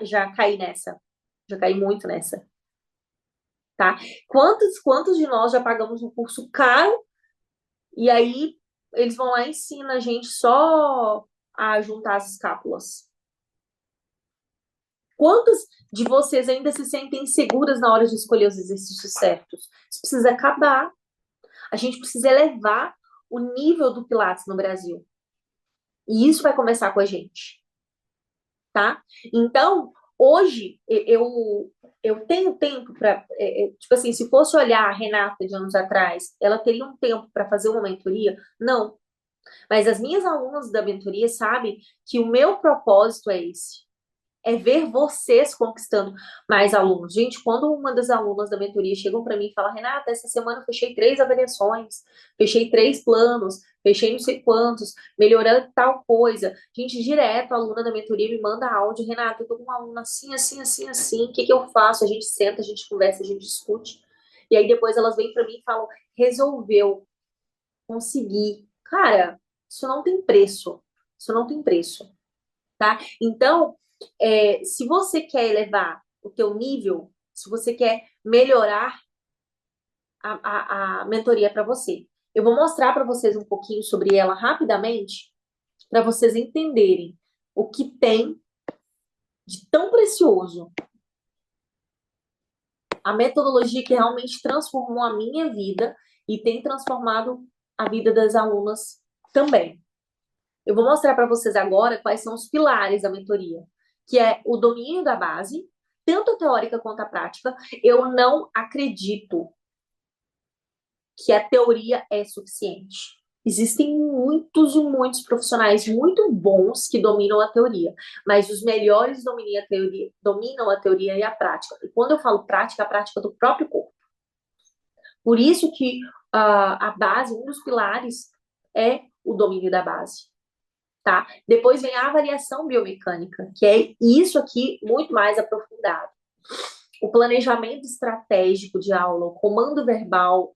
já caí nessa. Já caí muito nessa. Tá? Quantos de nós já pagamos um curso caro e aí eles vão lá e ensinam a gente só a juntar as escápulas? Quantas de vocês ainda se sentem seguras na hora de escolher os exercícios certos? Isso precisa acabar. A gente precisa elevar o nível do Pilates no Brasil. E isso vai começar com a gente, tá? Então, hoje, eu tenho tempo para... tipo assim, se fosse olhar a Renata de anos atrás, ela teria um tempo para fazer uma mentoria? Não. Mas as minhas alunas da mentoria sabem que o meu propósito é esse. É ver vocês conquistando mais alunos. Gente, quando uma das alunas da mentoria chegam para mim e fala, Renata, essa semana eu fechei 3 avaliações, fechei 3 planos, fechei não sei quantos, melhorando tal coisa. Gente, direto a aluna da mentoria me manda áudio, Renata, eu tô com uma aluna assim, assim, assim, assim, o que que eu faço? A gente senta, a gente conversa, a gente discute. E aí depois elas vêm para mim e falam, resolveu, consegui. Cara, isso não tem preço. Isso não tem preço, tá? Então, se você quer elevar o teu nível, se você quer melhorar a mentoria para você, eu vou mostrar para vocês um pouquinho sobre ela rapidamente, para vocês entenderem o que tem de tão precioso. A metodologia que realmente transformou a minha vida e tem transformado a vida das alunas também. Eu vou mostrar para vocês agora quais são os pilares da mentoria, que é o domínio da base, tanto a teórica quanto a prática. Eu não acredito que a teoria é suficiente. Existem muitos e muitos profissionais muito bons que dominam a teoria, mas os melhores dominam a teoria e a prática. E quando eu falo prática, a prática do próprio corpo. Por isso que a base, um dos pilares, é o domínio da base. Tá? Depois vem a avaliação biomecânica, que é isso aqui muito mais aprofundado. O planejamento estratégico de aula, o comando verbal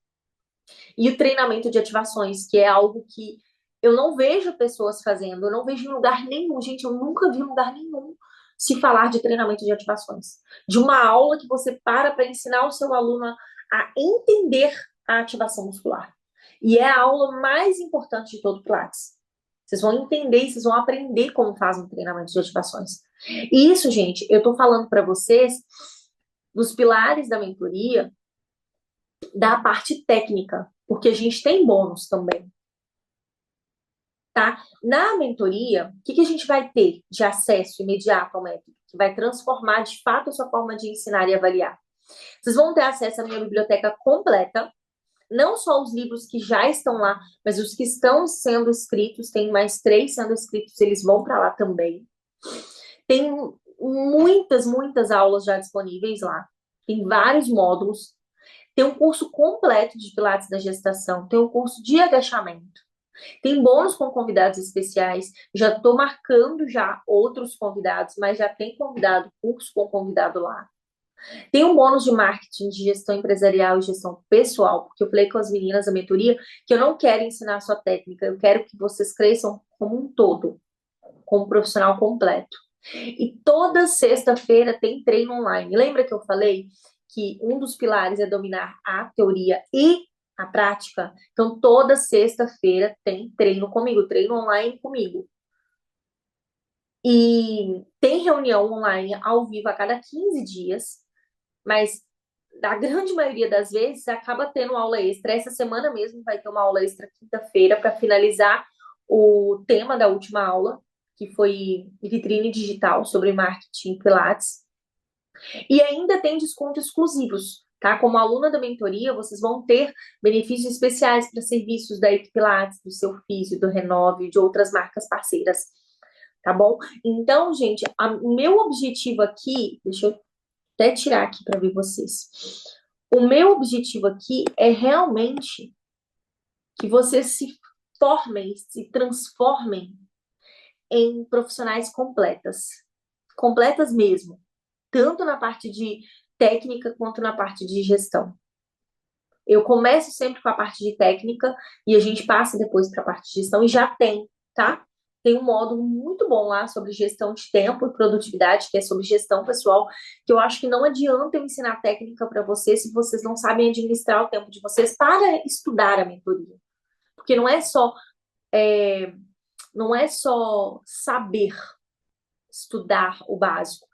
e o treinamento de ativações, que é algo que eu não vejo pessoas fazendo, eu não vejo em lugar nenhum, gente, eu nunca vi em lugar nenhum se falar de treinamento de ativações. De uma aula que você para ensinar o seu aluno a entender a ativação muscular. E é a aula mais importante de todo o Pilates. Vocês vão entender e vocês vão aprender como faz um treinamento de ativações. E isso, gente, eu tô falando para vocês dos pilares da mentoria, da parte técnica, porque a gente tem bônus também. Tá? Na mentoria, o que a gente vai ter de acesso imediato ao método? Que vai transformar de fato a sua forma de ensinar e avaliar. Vocês vão ter acesso à minha biblioteca completa, não só os livros que já estão lá, mas os que estão sendo escritos, tem mais 3 sendo escritos, eles vão para lá também. Tem muitas aulas já disponíveis lá. Tem vários módulos. Tem um curso completo de Pilates da gestação. Tem um curso de agachamento. Tem bônus com convidados especiais. Já estou marcando já outros convidados, mas já tem curso com convidado lá. Tem um bônus de marketing de gestão empresarial e gestão pessoal, porque eu falei com as meninas da mentoria que eu não quero ensinar só técnica, eu quero que vocês cresçam como um todo, como profissional completo. E toda sexta-feira tem treino online. Lembra que eu falei que um dos pilares é dominar a teoria e a prática? Então, toda sexta-feira tem treino comigo, treino online comigo. E tem reunião online ao vivo a cada 15 dias, mas da grande maioria das vezes acaba tendo aula extra. Essa semana mesmo vai ter uma aula extra quinta-feira para finalizar o tema da última aula, que foi vitrine digital sobre marketing Pilates. E ainda tem descontos exclusivos, tá? Como aluna da mentoria, vocês vão ter benefícios especiais para serviços da Equipilates, do Seu Físio, do Renove, de outras marcas parceiras, tá bom? Então, gente, o meu objetivo aqui, deixa eu até tirar aqui para ver vocês. O meu objetivo aqui é realmente que vocês se formem, se transformem em profissionais completas. Completas mesmo. Tanto na parte de técnica quanto na parte de gestão. Eu começo sempre com a parte de técnica e a gente passa depois para a parte de gestão e já tem, tá? Tem um módulo muito bom lá sobre gestão de tempo e produtividade, que é sobre gestão pessoal, que eu acho que não adianta eu ensinar técnica para vocês se vocês não sabem administrar o tempo de vocês para estudar a mentoria. Porque não é só saber estudar o básico,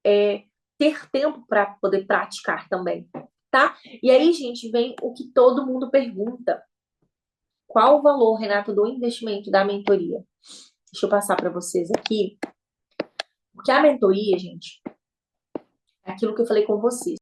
é ter tempo para poder praticar também, tá? E aí, gente, vem o que todo mundo pergunta. Qual o valor, Renato, do investimento da mentoria? Deixa eu passar para vocês aqui. Porque a mentoria, gente, é aquilo que eu falei com vocês.